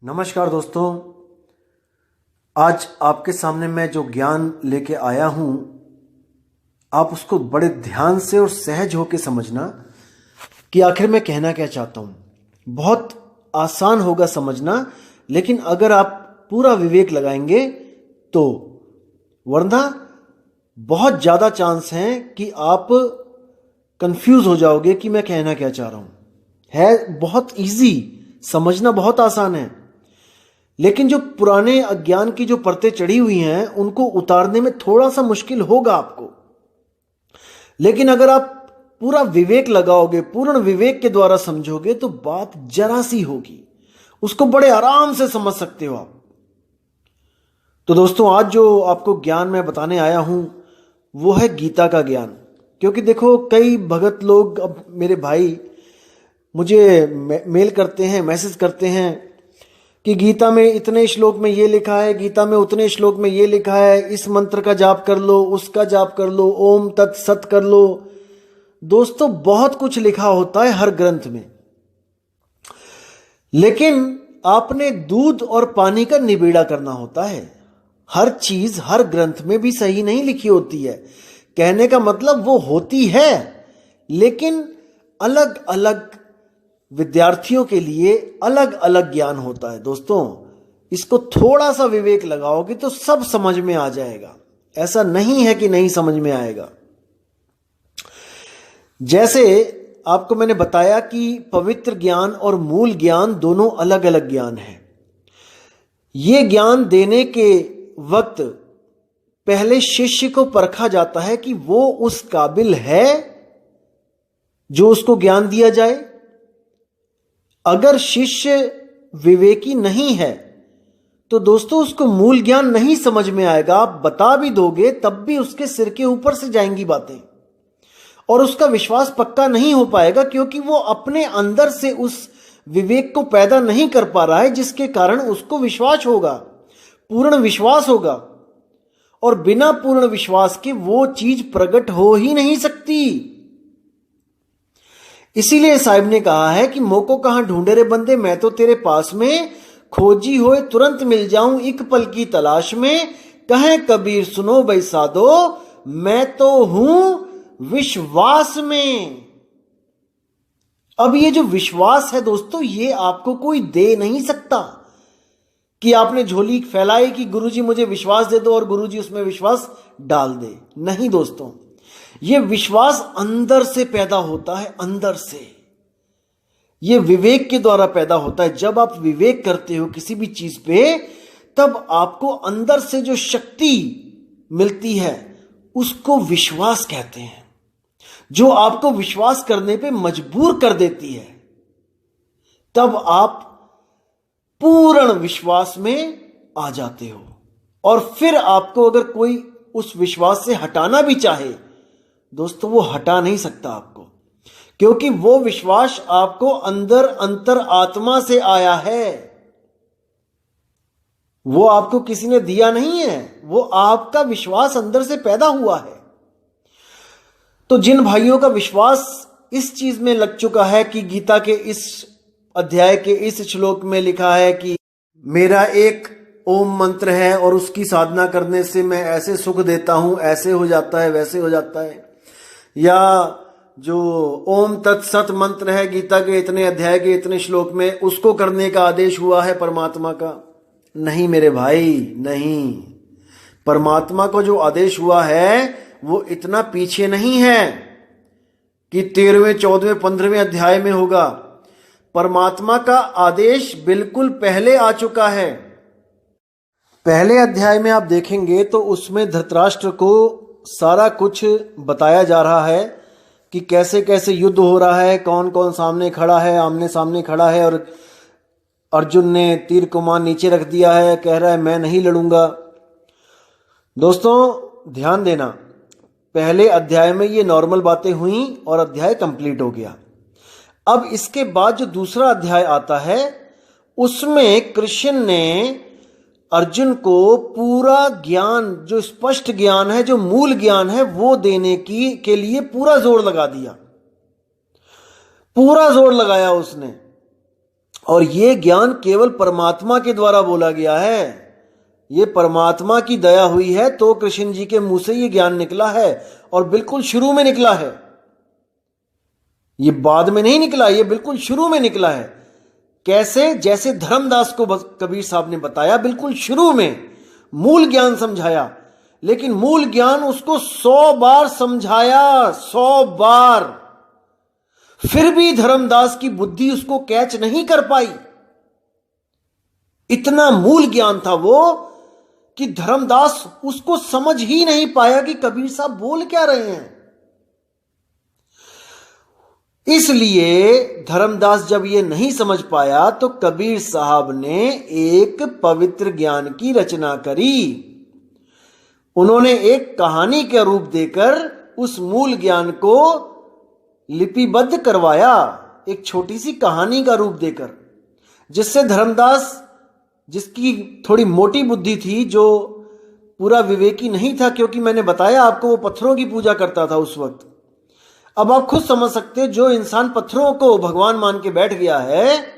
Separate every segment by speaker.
Speaker 1: नमस्कार दोस्तों। आज आपके सामने मैं जो ज्ञान लेके आया हूँ, आप उसको बड़े ध्यान से और सहज होकर समझना कि आखिर मैं कहना क्या चाहता हूँ। बहुत आसान होगा समझना, लेकिन अगर आप पूरा विवेक लगाएंगे तो, वरना बहुत ज़्यादा चांस हैं कि आप कंफ्यूज हो जाओगे कि मैं कहना क्या चाह रहा हूँ। है बहुत इजी, समझना बहुत आसान है, लेकिन जो पुराने अज्ञान की जो परतें चढ़ी हुई हैं उनको उतारने में थोड़ा सा मुश्किल होगा आपको। लेकिन अगर आप पूरा विवेक लगाओगे, पूर्ण विवेक के द्वारा समझोगे, तो बात जरा सी होगी, उसको बड़े आराम से समझ सकते हो आप। तो दोस्तों, आज जो आपको ज्ञान मैं बताने आया हूं वो है गीता का ज्ञान। क्योंकि देखो, कई भगत लोग, अब मेरे भाई मुझे मेल करते हैं, मैसेज करते हैं कि गीता में इतने श्लोक में ये लिखा है, गीता में उतने श्लोक में ये लिखा है, इस मंत्र का जाप कर लो, उसका जाप कर लो, ओम तत्सत कर लो। दोस्तों, बहुत कुछ लिखा होता है हर ग्रंथ में, लेकिन आपने दूध और पानी का निबेड़ा करना होता है। हर चीज हर ग्रंथ में भी सही नहीं लिखी होती है। कहने का मतलब वो होती है, लेकिन अलग अलग विद्यार्थियों के लिए अलग अलग ज्ञान होता है। दोस्तों, इसको थोड़ा सा विवेक लगाओगे तो सब समझ में आ जाएगा। ऐसा नहीं है कि नहीं समझ में आएगा। जैसे आपको मैंने बताया कि पवित्र ज्ञान और मूल ज्ञान दोनों अलग अलग ज्ञान हैं। ये ज्ञान देने के वक्त पहले शिष्य को परखा जाता है कि वो उस काबिल है जो उसको ज्ञान दिया जाए। अगर शिष्य विवेकी नहीं है तो दोस्तों उसको मूल ज्ञान नहीं समझ में आएगा। आप बता भी दोगे तब भी उसके सिर के ऊपर से जाएंगी बातें, और उसका विश्वास पक्का नहीं हो पाएगा, क्योंकि वो अपने अंदर से उस विवेक को पैदा नहीं कर पा रहा है, जिसके कारण उसको विश्वास होगा, पूर्ण विश्वास होगा। और बिना पूर्ण विश्वास के वो चीज प्रकट हो ही नहीं सकती। इसीलिए साहिब ने कहा है कि मोको कहां ढूंढे रे बंदे, मैं तो तेरे पास में, खोजी होए तुरंत मिल जाऊं एक पल की तलाश में। कहे कबीर सुनो भाई साधो, मैं तो हूं विश्वास में। अब ये जो विश्वास है दोस्तों, ये आपको कोई दे नहीं सकता कि आपने झोली फैलाई कि गुरुजी मुझे विश्वास दे दो और गुरुजी उसमें विश्वास डाल दे। नहीं दोस्तों, ये विश्वास अंदर से पैदा होता है, अंदर से। ये विवेक के द्वारा पैदा होता है। जब आप विवेक करते हो किसी भी चीज पे, तब आपको अंदर से जो शक्ति मिलती है उसको विश्वास कहते हैं, जो आपको विश्वास करने पे मजबूर कर देती है। तब आप पूर्ण विश्वास में आ जाते हो, और फिर आपको अगर कोई उस विश्वास से हटाना भी चाहे दोस्तों, वो हटा नहीं सकता आपको, क्योंकि वो विश्वास आपको अंदर अंतर आत्मा से आया है। वो आपको किसी ने दिया नहीं है, वो आपका विश्वास अंदर से पैदा हुआ है। तो जिन भाइयों का विश्वास इस चीज में लग चुका है कि गीता के इस अध्याय के इस श्लोक में लिखा है कि मेरा एक ओम मंत्र है और उसकी साधना करने से मैं ऐसे सुख देता हूं, ऐसे हो जाता है, वैसे हो जाता है, या जो ओम तत्सत मंत्र है गीता के इतने अध्याय के इतने श्लोक में, उसको करने का आदेश हुआ है परमात्मा का। नहीं मेरे भाई, नहीं। परमात्मा को जो आदेश हुआ है वो इतना पीछे नहीं है कि 13वें 14वें 15वें अध्याय में होगा। परमात्मा का आदेश बिल्कुल पहले आ चुका है। पहले अध्याय में आप देखेंगे तो उसमें धृतराष्ट्र को सारा कुछ बताया जा रहा है कि कैसे कैसे युद्ध हो रहा है, कौन कौन सामने खड़ा है, आमने सामने खड़ा है, और अर्जुन ने तीर कमान नीचे रख दिया है, कह रहा है मैं नहीं लड़ूंगा। दोस्तों ध्यान देना, पहले अध्याय में ये नॉर्मल बातें हुई और अध्याय कंप्लीट हो गया। अब इसके बाद जो दूसरा अध्याय आता है, उसमें कृष्ण ने अर्जुन को पूरा ज्ञान, जो स्पष्ट ज्ञान है, जो मूल ज्ञान है, वो देने के लिए पूरा जोर लगा दिया, पूरा जोर लगाया उसने। और ये ज्ञान केवल परमात्मा के द्वारा बोला गया है। ये परमात्मा की दया हुई है तो कृष्ण जी के मुंह से ये ज्ञान निकला है, और बिल्कुल शुरू में निकला है। ये बाद में नहीं निकला, ये बिल्कुल शुरू में निकला है। कैसे? जैसे धर्मदास को कबीर साहब ने बताया, बिल्कुल शुरू में मूल ज्ञान समझाया, लेकिन मूल ज्ञान उसको 100 बार समझाया, 100 बार, फिर भी धर्मदास की बुद्धि उसको कैच नहीं कर पाई। इतना मूल ज्ञान था वो कि धर्मदास उसको समझ ही नहीं पाया कि कबीर साहब बोल क्या रहे हैं। इसलिए धर्मदास जब ये नहीं समझ पाया तो कबीर साहब ने एक पवित्र ज्ञान की रचना करी। उन्होंने एक कहानी का रूप देकर उस मूल ज्ञान को लिपिबद्ध करवाया, एक छोटी सी कहानी का रूप देकर, जिससे धर्मदास, जिसकी थोड़ी मोटी बुद्धि थी, जो पूरा विवेकी नहीं था, क्योंकि मैंने बताया आपको वो पत्थरों की पूजा करता था उस वक्त। अब आप खुद समझ सकते हैं, जो इंसान पत्थरों को भगवान मान के बैठ गया है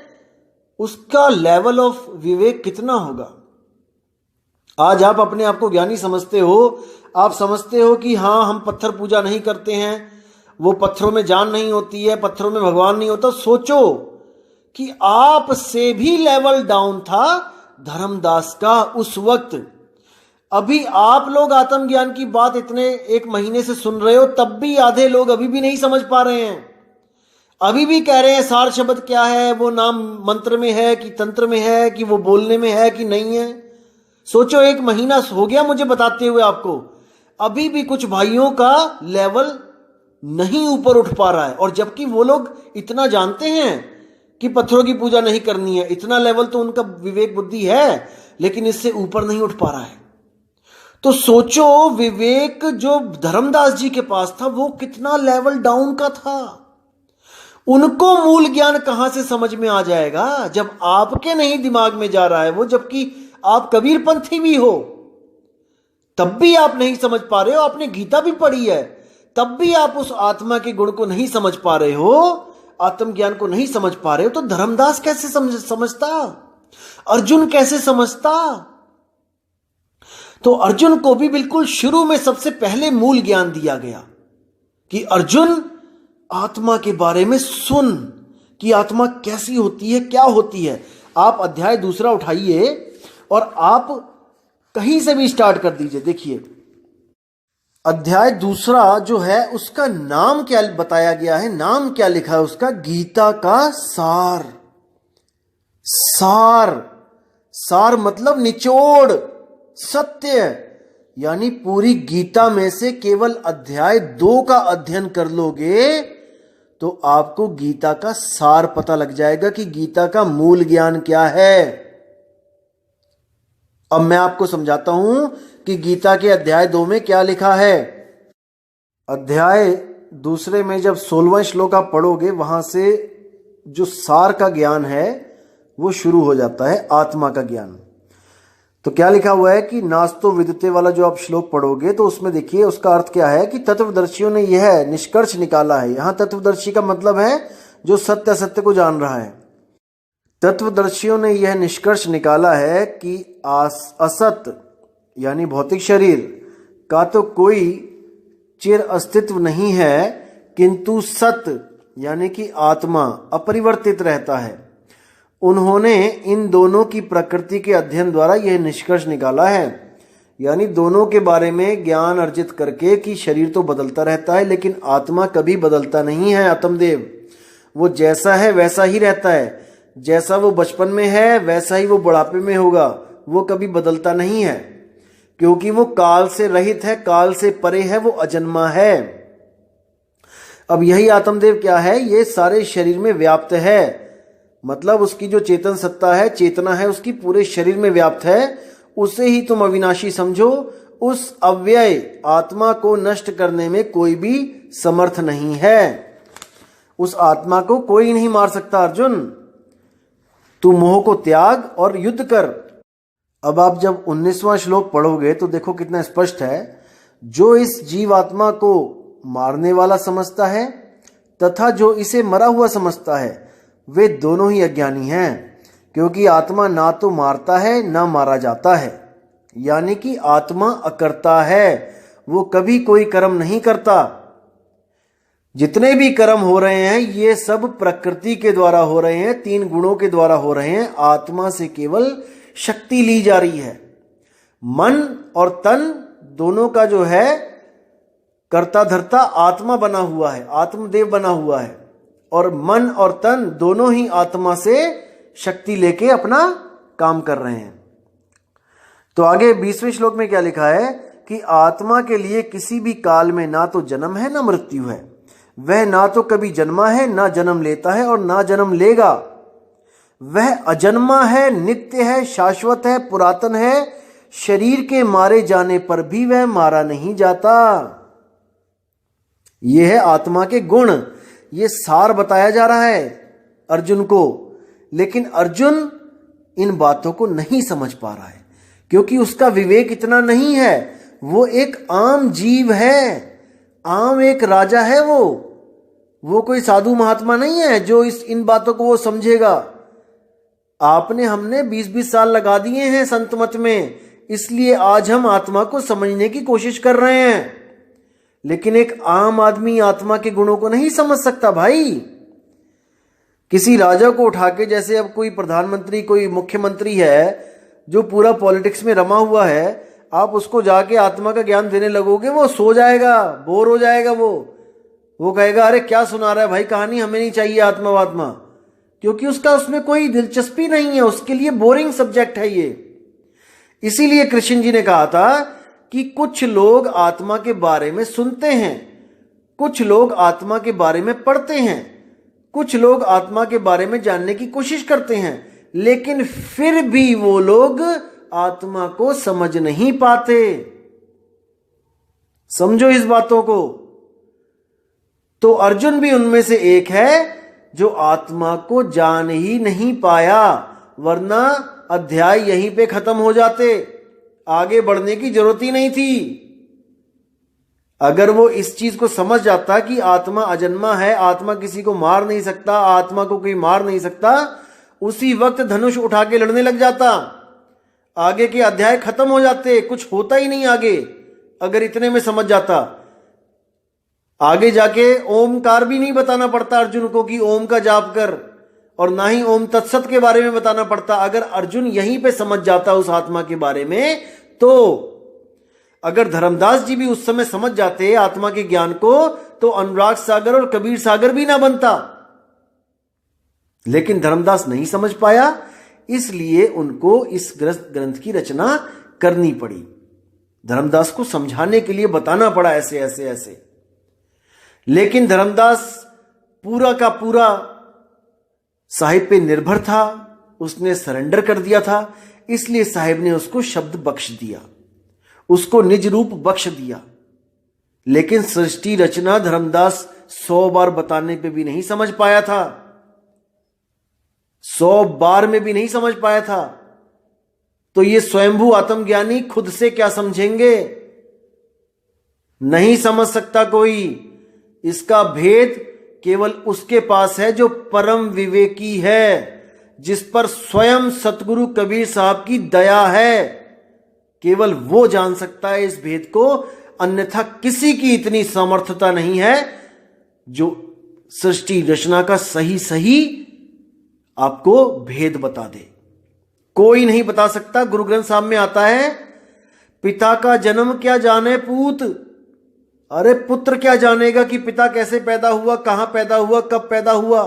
Speaker 1: उसका लेवल ऑफ विवेक कितना होगा। आज आप अपने आप को ज्ञानी समझते हो, आप समझते हो कि हाँ हम पत्थर पूजा नहीं करते हैं, वो पत्थरों में जान नहीं होती है, पत्थरों में भगवान नहीं होता। सोचो कि आप से भी लेवल डाउन था धर्मदास का उस वक्त। अभी आप लोग आत्मज्ञान की बात इतने 1 महीने से सुन रहे हो, तब भी आधे लोग अभी भी नहीं समझ पा रहे हैं। अभी भी कह रहे हैं सार शब्द क्या है, वो नाम मंत्र में है कि तंत्र में है कि वो बोलने में है कि नहीं है। सोचो 1 महीना हो गया मुझे बताते हुए आपको, अभी भी कुछ भाइयों का लेवल नहीं ऊपर उठ पा रहा है। और जबकि वो लोग इतना जानते हैं कि पत्थरों की पूजा नहीं करनी है, इतना लेवल तो उनका विवेक बुद्धि है, लेकिन इससे ऊपर नहीं उठ पा रहा है। तो सोचो विवेक जो धर्मदास जी के पास था वो कितना लेवल डाउन का था। उनको मूल ज्ञान कहां से समझ में आ जाएगा जब आपके नहीं दिमाग में जा रहा है वो, जबकि आप कबीरपंथी भी हो, तब भी आप नहीं समझ पा रहे हो। आपने गीता भी पढ़ी है, तब भी आप उस आत्मा के गुण को नहीं समझ पा रहे हो, आत्मज्ञान को नहीं समझ पा रहे हो। तो धर्मदास कैसे समझता, अर्जुन कैसे समझता। तो अर्जुन को भी बिल्कुल शुरू में सबसे पहले मूल ज्ञान दिया गया कि अर्जुन आत्मा के बारे में सुन कि आत्मा कैसी होती है, क्या होती है। आप अध्याय 2 उठाइए और आप कहीं से भी स्टार्ट कर दीजिए। देखिए अध्याय 2 जो है उसका नाम क्या बताया गया है, नाम क्या लिखा है उसका, गीता का सार। सार, सार मतलब निचोड़, सत्य। यानी पूरी गीता में से केवल अध्याय 2 का अध्ययन कर लोगे तो आपको गीता का सार पता लग जाएगा कि गीता का मूल ज्ञान क्या है। अब मैं आपको समझाता हूं कि गीता के अध्याय 2 में क्या लिखा है। अध्याय 2 में जब 16वां श्लोक आप पढ़ोगे, वहां से जो सार का ज्ञान है वो शुरू हो जाता है, आत्मा का ज्ञान। तो क्या लिखा हुआ है कि नास्तो विदुते वाला जो आप श्लोक पढ़ोगे तो उसमें देखिए उसका अर्थ क्या है कि तत्वदर्शियों ने यह निष्कर्ष निकाला है। यहां तत्वदर्शी का मतलब है जो सत्य असत्य को जान रहा है। तत्वदर्शियों ने यह निष्कर्ष निकाला है कि असत यानी भौतिक शरीर का तो कोई चिर अस्तित्व नहीं है, किंतु सत यानी कि आत्मा अपरिवर्तित रहता है। उन्होंने इन दोनों की प्रकृति के अध्ययन द्वारा यह निष्कर्ष निकाला है, यानी दोनों के बारे में ज्ञान अर्जित करके कि शरीर तो बदलता रहता है लेकिन आत्मा कभी बदलता नहीं है। आत्मदेव वो जैसा है वैसा ही रहता है, जैसा वो बचपन में है वैसा ही वो बुढ़ापे में होगा, वो कभी बदलता नहीं है, क्योंकि वो काल से रहित है, काल से परे है, वो अजन्मा है। अब यही आत्मदेव क्या है, ये सारे शरीर में व्याप्त है, मतलब उसकी जो चेतन सत्ता है, चेतना है, उसकी पूरे शरीर में व्याप्त है। उसे ही तुम अविनाशी समझो। उस अव्यय आत्मा को नष्ट करने में कोई भी समर्थ नहीं है। उस आत्मा को कोई नहीं मार सकता। अर्जुन तू मोह को त्याग और युद्ध कर। अब आप जब 19वां श्लोक पढ़ोगे तो देखो कितना स्पष्ट है। जो इस जीवात्मा को मारने वाला समझता है तथा जो इसे मरा हुआ समझता है वे दोनों ही अज्ञानी हैं, क्योंकि आत्मा ना तो मारता है ना मारा जाता है। यानी कि आत्मा अकर्ता है, वो कभी कोई कर्म नहीं करता। जितने भी कर्म हो रहे हैं ये सब प्रकृति के द्वारा हो रहे हैं, 3 गुणों के द्वारा हो रहे हैं। आत्मा से केवल शक्ति ली जा रही है। मन और तन दोनों का जो है कर्ता धर्ता आत्मा बना हुआ है, आत्मदेव बना हुआ है, और मन और तन दोनों ही आत्मा से शक्ति लेके अपना काम कर रहे हैं। तो आगे 20वें श्लोक में क्या लिखा है कि आत्मा के लिए किसी भी काल में ना तो जन्म है ना मृत्यु है। वह ना तो कभी जन्मा है ना जन्म लेता है और ना जन्म लेगा। वह अजन्मा है, नित्य है, शाश्वत है, पुरातन है। शरीर के मारे जाने पर भी वह मारा नहीं जाता। यह है आत्मा के गुण। ये सार बताया जा रहा है अर्जुन को, लेकिन अर्जुन इन बातों को नहीं समझ पा रहा है क्योंकि उसका विवेक इतना नहीं है। वो एक आम जीव है, आम एक राजा है। वो कोई साधु महात्मा नहीं है जो इन बातों को वो समझेगा। आपने हमने 20-20 साल लगा दिए हैं संत मत में, इसलिए आज हम आत्मा को समझने की कोशिश कर रहे हैं। लेकिन एक आम आदमी आत्मा के गुणों को नहीं समझ सकता भाई। किसी राजा को उठा के, जैसे अब कोई प्रधानमंत्री, कोई मुख्यमंत्री है जो पूरा पॉलिटिक्स में रमा हुआ है, आप उसको जाके आत्मा का ज्ञान देने लगोगे, वो सो जाएगा, बोर हो जाएगा। वो कहेगा अरे क्या सुना रहा है भाई कहानी, हमें नहीं चाहिए आत्मा वात्मा, क्योंकि उसका उसमें कोई दिलचस्पी नहीं है, उसके लिए बोरिंग सब्जेक्ट है ये। इसीलिए कृष्ण जी ने कहा था कि कुछ लोग आत्मा के बारे में सुनते हैं, कुछ लोग आत्मा के बारे में पढ़ते हैं, कुछ लोग आत्मा के बारे में जानने की कोशिश करते हैं, लेकिन फिर भी वो लोग आत्मा को समझ नहीं पाते। समझो इस बातों को। तो अर्जुन भी उनमें से एक है जो आत्मा को जान ही नहीं पाया, वरना अध्याय यहीं पे खत्म हो जाते, आगे बढ़ने की जरूरत ही नहीं थी। अगर वो इस चीज को समझ जाता कि आत्मा अजन्मा है, आत्मा किसी को मार नहीं सकता, आत्मा को कोई मार नहीं सकता, उसी वक्त धनुष उठा के लड़ने लग जाता, आगे के अध्याय खत्म हो जाते, कुछ होता ही नहीं आगे। अगर इतने में समझ जाता, आगे जाके ओमकार भी नहीं बताना पड़ता अर्जुन को कि ओम का जाप कर, और ना ही ओम तत्सत के बारे में बताना पड़ता। अगर अर्जुन यहीं पे समझ जाता उस आत्मा के बारे में, तो अगर धर्मदास जी भी उस समय समझ जाते आत्मा के ज्ञान को, तो अनुराग सागर और कबीर सागर भी ना बनता। लेकिन धर्मदास नहीं समझ पाया, इसलिए उनको इस ग्रंथ की रचना करनी पड़ी। धर्मदास को समझाने के लिए बताना पड़ा ऐसे ऐसे ऐसे। लेकिन धर्मदास पूरा का पूरा साहिब पे निर्भर था, उसने सरेंडर कर दिया था, इसलिए साहिब ने उसको शब्द बख्श दिया, उसको निज रूप बख्श दिया। लेकिन सृष्टि रचना धर्मदास 100 बार बताने पे भी नहीं समझ पाया था, 100 बार में भी नहीं समझ पाया था। तो ये स्वयंभू आत्मज्ञानी खुद से क्या समझेंगे? नहीं समझ सकता कोई। इसका भेद केवल उसके पास है जो परम विवेकी है, जिस पर स्वयं सतगुरु कबीर साहब की दया है। केवल वो जान सकता है इस भेद को, अन्यथा किसी की इतनी सामर्थ्यता नहीं है जो सृष्टि रचना का सही सही आपको भेद बता दे। कोई नहीं बता सकता। गुरु ग्रंथ साहब में आता है, पिता का जन्म क्या जाने पूत। अरे पुत्र क्या जानेगा कि पिता कैसे पैदा हुआ, कहां पैदा हुआ, कब पैदा हुआ?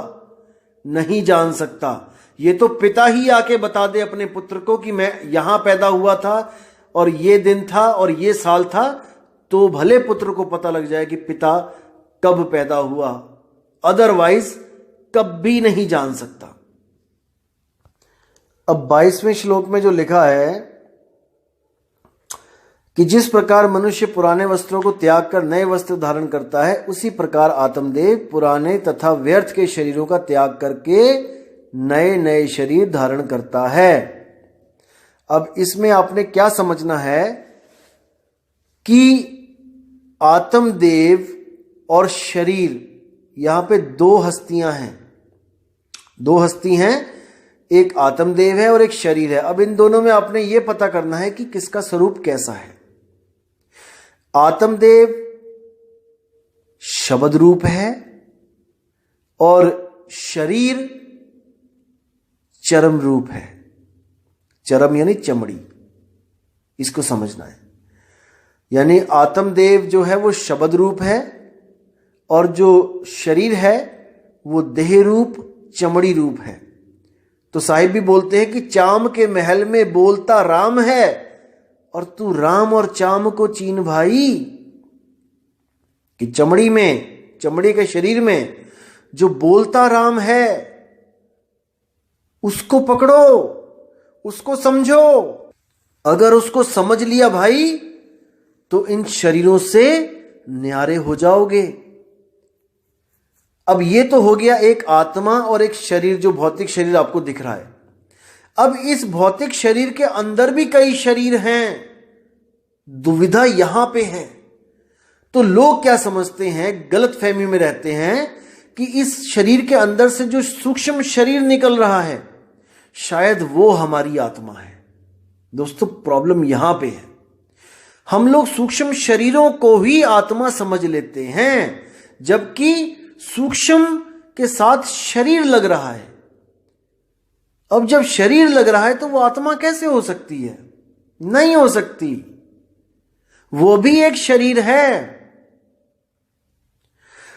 Speaker 1: नहीं जान सकता। ये तो पिता ही आके बता दे अपने पुत्र को कि मैं यहां पैदा हुआ था और ये दिन था और ये साल था, तो भले पुत्र को पता लग जाए कि पिता कब पैदा हुआ, अदरवाइज कभी नहीं जान सकता। अब 22वें श्लोक में जो लिखा है कि जिस प्रकार मनुष्य पुराने वस्त्रों को त्याग कर नए वस्त्र धारण करता है, उसी प्रकार आत्मदेव पुराने तथा व्यर्थ के शरीरों का त्याग करके नए नए शरीर धारण करता है। अब इसमें आपने क्या समझना है कि आत्मदेव और शरीर, यहां पे 2 हस्तियां हैं, दो हस्ती हैं, एक आत्मदेव है और एक शरीर है। अब इन दोनों में आपने ये पता करना है कि किसका स्वरूप कैसा है। आत्मदेव शब्द रूप है और शरीर चरम रूप है। चरम यानी चमड़ी, इसको समझना है। यानी आत्मदेव जो है वो शब्द रूप है और जो शरीर है वो देह रूप चमड़ी रूप है। तो साहिब भी बोलते हैं कि चाम के महल में बोलता राम है और तू राम और चाम को चीन भाई। कि चमड़ी में, चमड़ी के शरीर में जो बोलता राम है उसको पकड़ो, उसको समझो। अगर उसको समझ लिया भाई तो इन शरीरों से न्यारे हो जाओगे। अब ये तो हो गया एक आत्मा और एक शरीर, जो भौतिक शरीर आपको दिख रहा है। अब इस भौतिक शरीर के अंदर भी कई शरीर हैं। दुविधा यहां पे है। तो लोग क्या समझते हैं, गलत फहमी में रहते हैं कि इस शरीर के अंदर से जो सूक्ष्म शरीर निकल रहा है शायद वो हमारी आत्मा है। दोस्तों प्रॉब्लम यहां पे है, हम लोग सूक्ष्म शरीरों को ही आत्मा समझ लेते हैं, जबकि सूक्ष्म के साथ शरीर लग रहा है। अब जब शरीर लग रहा है तो वो आत्मा कैसे हो सकती है? नहीं हो सकती। वो भी एक शरीर है।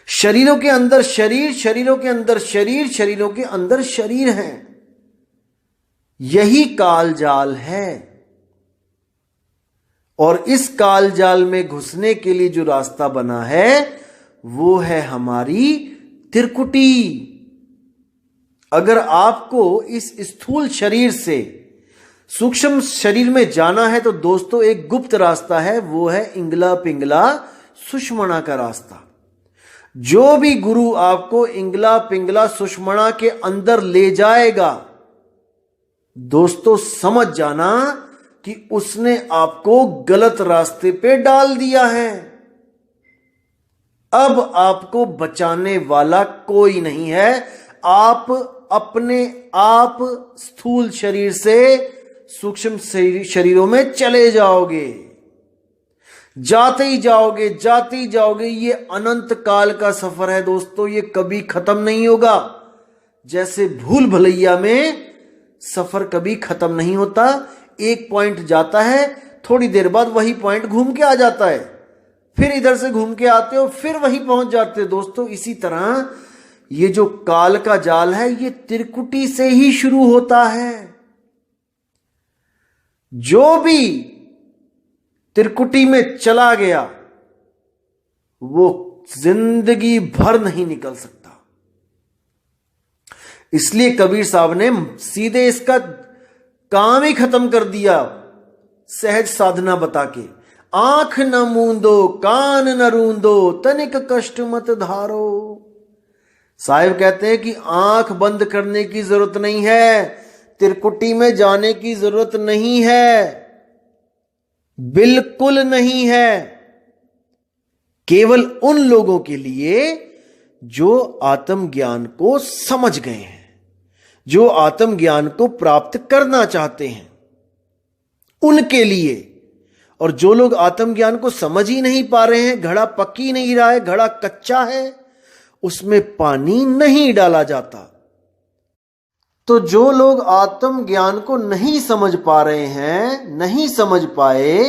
Speaker 1: शरीरों के अंदर शरीर, शरीरों के अंदर शरीर, शरीरों के अंदर शरीर है। यही काल जाल है। और इस काल जाल में घुसने के लिए जो रास्ता बना है वो है हमारी त्रिकुटी। अगर आपको इस स्थूल शरीर से सूक्ष्म शरीर में जाना है तो दोस्तों एक गुप्त रास्ता है, वो है इंगला पिंगला सुषमणा का रास्ता। जो भी गुरु आपको इंगला पिंगला सुषमणा के अंदर ले जाएगा, दोस्तों समझ जाना कि उसने आपको गलत रास्ते पे डाल दिया है। अब आपको बचाने वाला कोई नहीं है। आप अपने आप स्थूल शरीर से सूक्ष्म शरीरों में चले जाओगे, जाते ही जाओगे, जाते ही जाओगे। ये अनंत काल का सफर है दोस्तों, ये कभी खत्म नहीं होगा। जैसे भूल भुलैया में सफर कभी खत्म नहीं होता। एक पॉइंट जाता है, थोड़ी देर बाद वही पॉइंट घूम के आ जाता है, फिर इधर से घूम के आते हो, फिर वही पहुंच जाते हो। दोस्तों इसी तरह ये जो काल का जाल है ये त्रिकुटी से ही शुरू होता है। जो भी त्रिकुटी में चला गया वो जिंदगी भर नहीं निकल सकता। इसलिए कबीर साहब ने सीधे इसका काम ही खत्म कर दिया, सहज साधना बता के। आंख न मूंदो, कान न रूंदो, तनिक कष्ट मत धारो। साहिब कहते हैं कि आंख बंद करने की जरूरत नहीं है, त्रिकुटी में जाने की जरूरत नहीं है, बिल्कुल नहीं है। केवल उन लोगों के लिए जो आत्मज्ञान को समझ गए हैं, जो आत्मज्ञान को प्राप्त करना चाहते हैं, उनके लिए। और जो लोग आत्मज्ञान को समझ ही नहीं पा रहे हैं, घड़ा पक ही नहीं रहा है, घड़ा कच्चा है, उसमें पानी नहीं डाला जाता। तो जो लोग आत्मज्ञान को नहीं समझ पा रहे हैं, नहीं समझ पाए,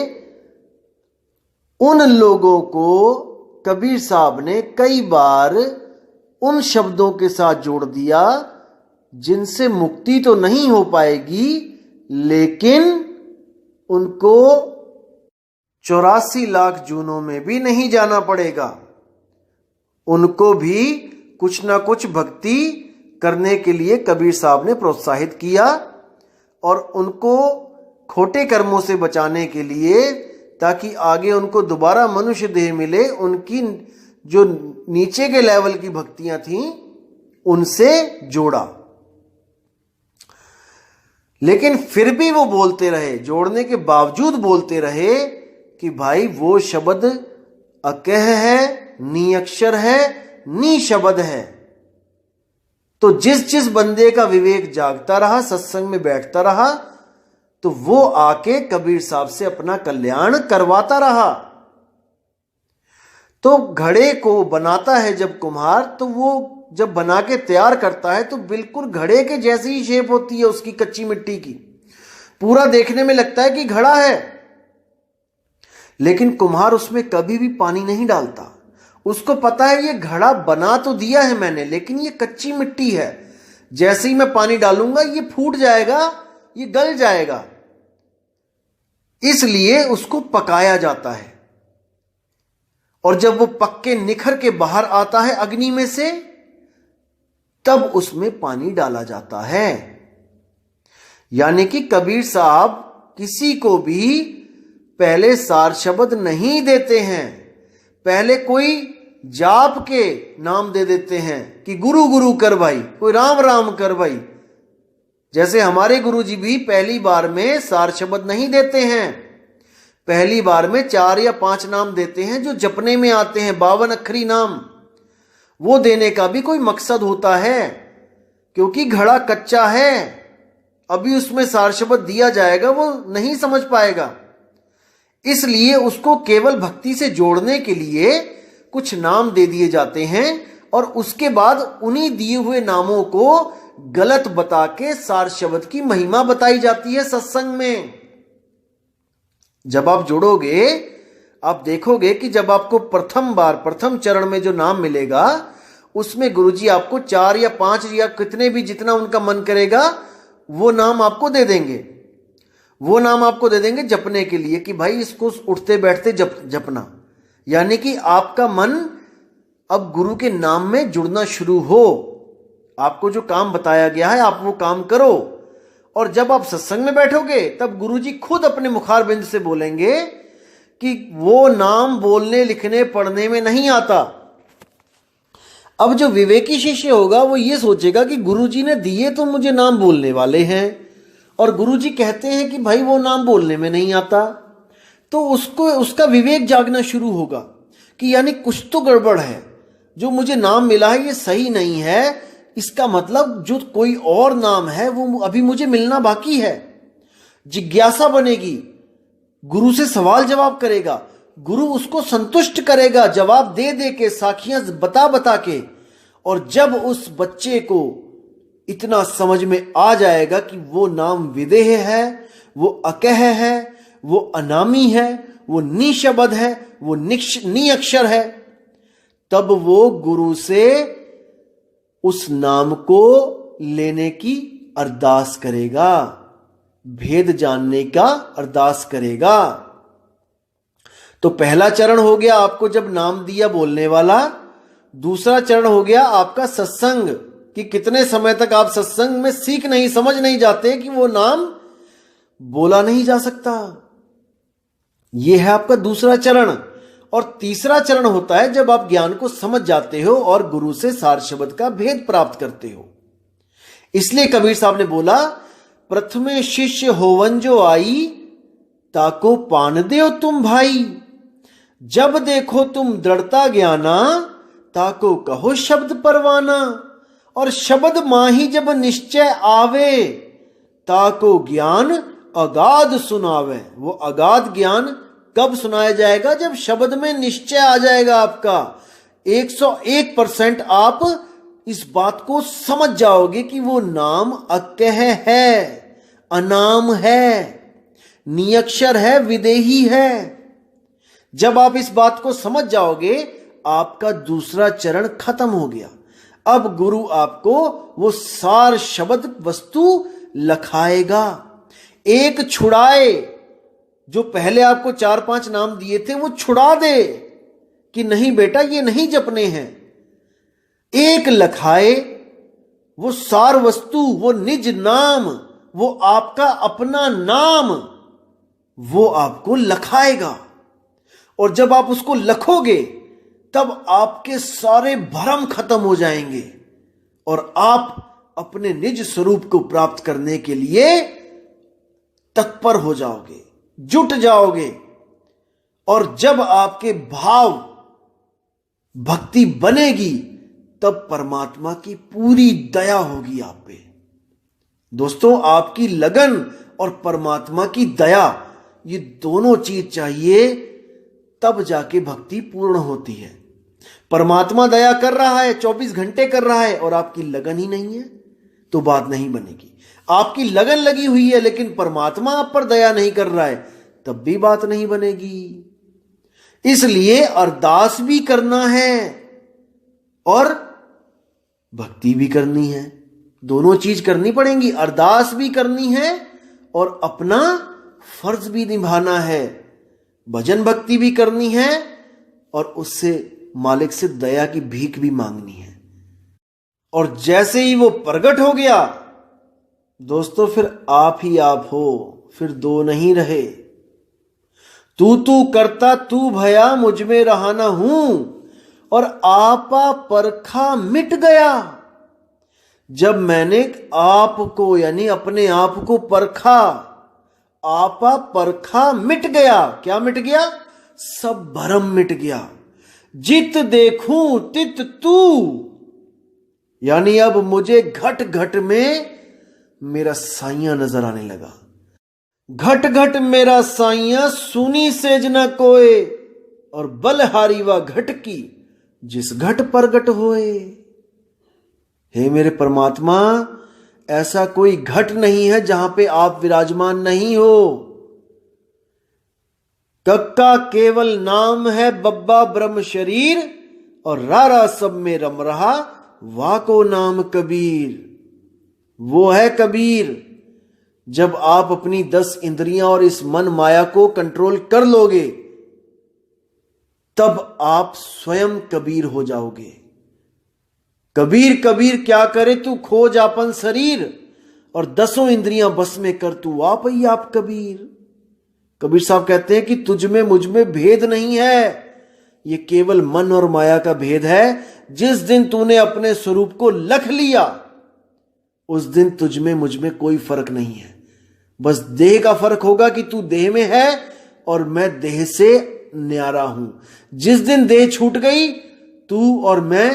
Speaker 1: उन लोगों को कबीर साहब ने कई बार उन शब्दों के साथ जोड़ दिया जिनसे मुक्ति तो नहीं हो पाएगी, लेकिन उनको 84 लाख जूनों में भी नहीं जाना पड़ेगा। उनको भी कुछ ना कुछ भक्ति करने के लिए कबीर साहब ने प्रोत्साहित किया और उनको खोटे कर्मों से बचाने के लिए, ताकि आगे उनको दोबारा मनुष्य देह मिले, उनकी जो नीचे के लेवल की भक्तियां थीं उनसे जोड़ा। लेकिन फिर भी वो बोलते रहे, जोड़ने के बावजूद बोलते रहे कि भाई वो शब्द अकह है, नी अक्षर है, नी शब्द है। तो जिस जिस बंदे का विवेक जागता रहा, सत्संग में बैठता रहा, तो वो आके कबीर साहब से अपना कल्याण करवाता रहा। तो घड़े को बनाता है जब कुम्हार, तो वो जब बना के तैयार करता है तो बिल्कुल घड़े के जैसी ही शेप होती है उसकी, कच्ची मिट्टी की। पूरा देखने में लगता है कि घड़ा है, लेकिन कुम्हार उसमें कभी भी पानी नहीं डालता। उसको पता है ये घड़ा बना तो दिया है मैंने, लेकिन ये कच्ची मिट्टी है, जैसे ही मैं पानी डालूंगा ये फूट जाएगा, ये गल जाएगा। इसलिए उसको पकाया जाता है, और जब वो पक के निखर के बाहर आता है अग्नि में से, तब उसमें पानी डाला जाता है। यानी कि कबीर साहब किसी को भी पहले सार शब्द नहीं देते हैं, पहले कोई जाप के नाम दे देते हैं कि गुरु गुरु कर भाई, कोई राम राम कर भाई। जैसे हमारे गुरुजी भी पहली बार में सार शब्द नहीं देते हैं, पहली बार में 4 या 5 नाम देते हैं जो जपने में आते हैं, 52 अक्षरी नाम। वो देने का भी कोई मकसद होता है, क्योंकि घड़ा कच्चा है, अभी उसमें सार शब्द दिया जाएगा वो नहीं समझ पाएगा। इसलिए उसको केवल भक्ति से जोड़ने के लिए कुछ नाम दे दिए जाते हैं, और उसके बाद उन्हीं दिए हुए नामों को गलत बता के सार शब्द की महिमा बताई जाती है सत्संग में। जब आप जोड़ोगे, आप देखोगे कि जब आपको प्रथम चरण में जो नाम मिलेगा, उसमें गुरुजी आपको 4 या 5 या कितने भी, जितना उनका मन करेगा वो नाम आपको दे देंगे। वो नाम आपको दे देंगे जपने के लिए कि भाई इसको उठते बैठते जपना। यानी कि आपका मन अब गुरु के नाम में जुड़ना शुरू हो, आपको जो काम बताया गया है आप वो काम करो। और जब आप सत्संग में बैठोगे तब गुरुजी खुद अपने मुखारबिंद से बोलेंगे कि वो नाम बोलने लिखने पढ़ने में नहीं आता। अब जो विवेकी शिष्य होगा वो ये सोचेगा कि गुरुजी ने दिए तो मुझे नाम बोलने वाले हैं, और गुरुजी कहते हैं कि भाई वो नाम बोलने में नहीं आता, तो उसको उसका विवेक जागना शुरू होगा कि यानी कुछ तो गड़बड़ है, जो मुझे नाम मिला है ये सही नहीं है, इसका मतलब जो कोई और नाम है वो अभी मुझे मिलना बाकी है। जिज्ञासा बनेगी, गुरु से सवाल जवाब करेगा, गुरु उसको संतुष्ट करेगा जवाब दे दे के, साखियां बता बता के। और जब उस बच्चे को इतना समझ में आ जाएगा कि वो नाम विदेह है, वो अकह है, वो अनामी है, वो निशब्द है, वो निअक्षर है, तब वो गुरु से उस नाम को लेने की अरदास करेगा, भेद जानने का अरदास करेगा। तो पहला चरण हो गया आपको जब नाम दिया बोलने वाला। दूसरा चरण हो गया आपका सत्संग, कि कितने समय तक आप सत्संग में सीख नहीं समझ नहीं जाते कि वो नाम बोला नहीं जा सकता। यह है आपका दूसरा चरण। और तीसरा चरण होता है जब आप ज्ञान को समझ जाते हो और गुरु से सार शब्द का भेद प्राप्त करते हो। इसलिए कबीर साहब ने बोला, प्रथमे शिष्य होवन जो आई, ताको पान देओ तुम भाई। जब देखो तुम दृढ़ता ज्ञाना, ताको कहो शब्द परवाना। और शब्द माही जब निश्चय आवे, ताको ज्ञान अगाध सुनावे। वो अगाध ज्ञान कब सुनाया जाएगा? जब शब्द में निश्चय आ जाएगा आपका। 101% आप इस बात को समझ जाओगे कि वो नाम अकह है, अनाम है, नियक्षर है, विदेही है। जब आप इस बात को समझ जाओगे, आपका दूसरा चरण खत्म हो गया। अब गुरु आपको वो सार शब्द वस्तु लखाएगा। एक छुड़ाए, जो पहले आपको 4-5 नाम दिए थे वो छुड़ा दे कि नहीं बेटा ये नहीं जपने हैं। एक लखाए, वो सार वस्तु, वो निज नाम, वो आपका अपना नाम, वो आपको लखाएगा। और जब आप उसको लखोगे तब आपके सारे भ्रम खत्म हो जाएंगे और आप अपने निज स्वरूप को प्राप्त करने के लिए तत्पर हो जाओगे, जुट जाओगे। और जब आपके भाव भक्ति बनेगी, तब परमात्मा की पूरी दया होगी आप पे। दोस्तों, आपकी लगन और परमात्मा की दया, ये दोनों चीज चाहिए, तब जाके भक्ति पूर्ण होती है। परमात्मा दया कर रहा है, 24 घंटे कर रहा है, और आपकी लगन ही नहीं है, तो बात नहीं बनेगी। आपकी लगन लगी हुई है लेकिन परमात्मा आप पर दया नहीं कर रहा है, तब भी बात नहीं बनेगी। इसलिए अरदास भी करना है और भक्ति भी करनी है, दोनों चीज करनी पड़ेंगी। अरदास भी करनी है और अपना फर्ज भी निभाना है, भजन भक्ति भी करनी है और उससे मालिक से दया की भीख भी मांगनी है। और जैसे ही वो प्रकट हो गया दोस्तों, फिर आप ही आप हो, फिर दो नहीं रहे। तू करता तू भया, मुझ में रहा ना हूं, और आपा परखा मिट गया। जब मैंने आपको यानी अपने आप को परखा, आपा परखा मिट गया। क्या मिट गया? सब भरम मिट गया। जित देखूं तित तू, यानी अब मुझे घट घट में मेरा साइयां नजर आने लगा। घट घट मेरा साइयां, सुनी सेज न कोय, और बलहारी व घट की, जिस घट प्रगट होए। हे मेरे परमात्मा, ऐसा कोई घट नहीं है जहां पे आप विराजमान नहीं हो। कक्का केवल नाम है, बब्बा ब्रह्म शरीर, और रारा सब में रम रहा, वाको नाम कबीर। वो है कबीर। जब आप अपनी 10 इंद्रियां और इस मन माया को कंट्रोल कर लोगे, तब आप स्वयं कबीर हो जाओगे। कबीर कबीर क्या करे तू, खोज आपन शरीर, और 10 इंद्रियां बस में कर तू आप ही आप कबीर। कबीर साहब कहते हैं कि तुझ में मुझ में भेद नहीं है, ये केवल मन और माया का भेद है। जिस दिन तूने अपने स्वरूप को लख लिया, उस दिन तुझ में मुझ में कोई फर्क नहीं है। बस देह का फर्क होगा कि तू देह में है और मैं देह से न्यारा हूं। जिस दिन देह छूट गई, तू और मैं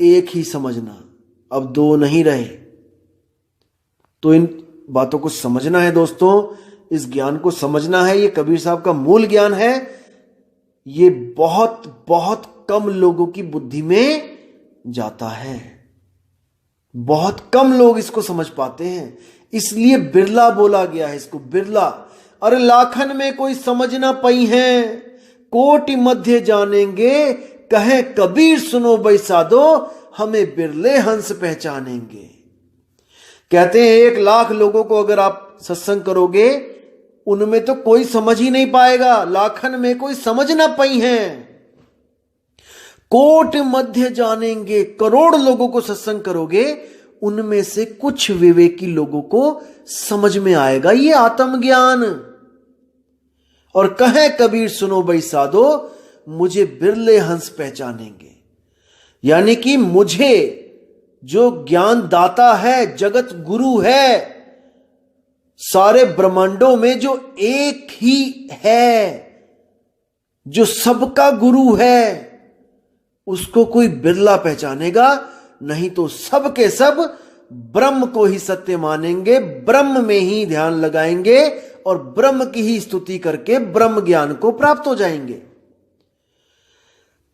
Speaker 1: एक ही समझना, अब दो नहीं रहे। तो इन बातों को समझना है दोस्तों, इस ज्ञान को समझना है। ये कबीर साहब का मूल ज्ञान है। ये बहुत बहुत कम लोगों की बुद्धि में जाता है, बहुत कम लोग इसको समझ पाते हैं, इसलिए बिरला बोला गया है इसको, बिरला। अरे लाखन में कोई समझ ना पई है, कोटि मध्य जानेंगे, कहे कबीर सुनो बैसादो, हमें बिरले हंस पहचानेंगे। कहते हैं 1 लाख लोगों को अगर आप सत्संग करोगे, उनमें तो कोई समझ ही नहीं पाएगा, लाखन में कोई समझ ना पई है। कोट मध्य जानेंगे, करोड़ लोगों को सत्संग करोगे, उनमें से कुछ विवेकी लोगों को समझ में आएगा ये आत्मज्ञान। और कहे कबीर सुनो बैसादो, मुझे बिरले हंस पहचानेंगे। यानी कि मुझे जो ज्ञान दाता है, जगत गुरु है, सारे ब्रह्मांडों में जो एक ही है, जो सबका गुरु है, उसको कोई बिरला पहचानेगा। नहीं तो सब के सब ब्रह्म को ही सत्य मानेंगे, ब्रह्म में ही ध्यान लगाएंगे और ब्रह्म की ही स्तुति करके ब्रह्म ज्ञान को प्राप्त हो जाएंगे।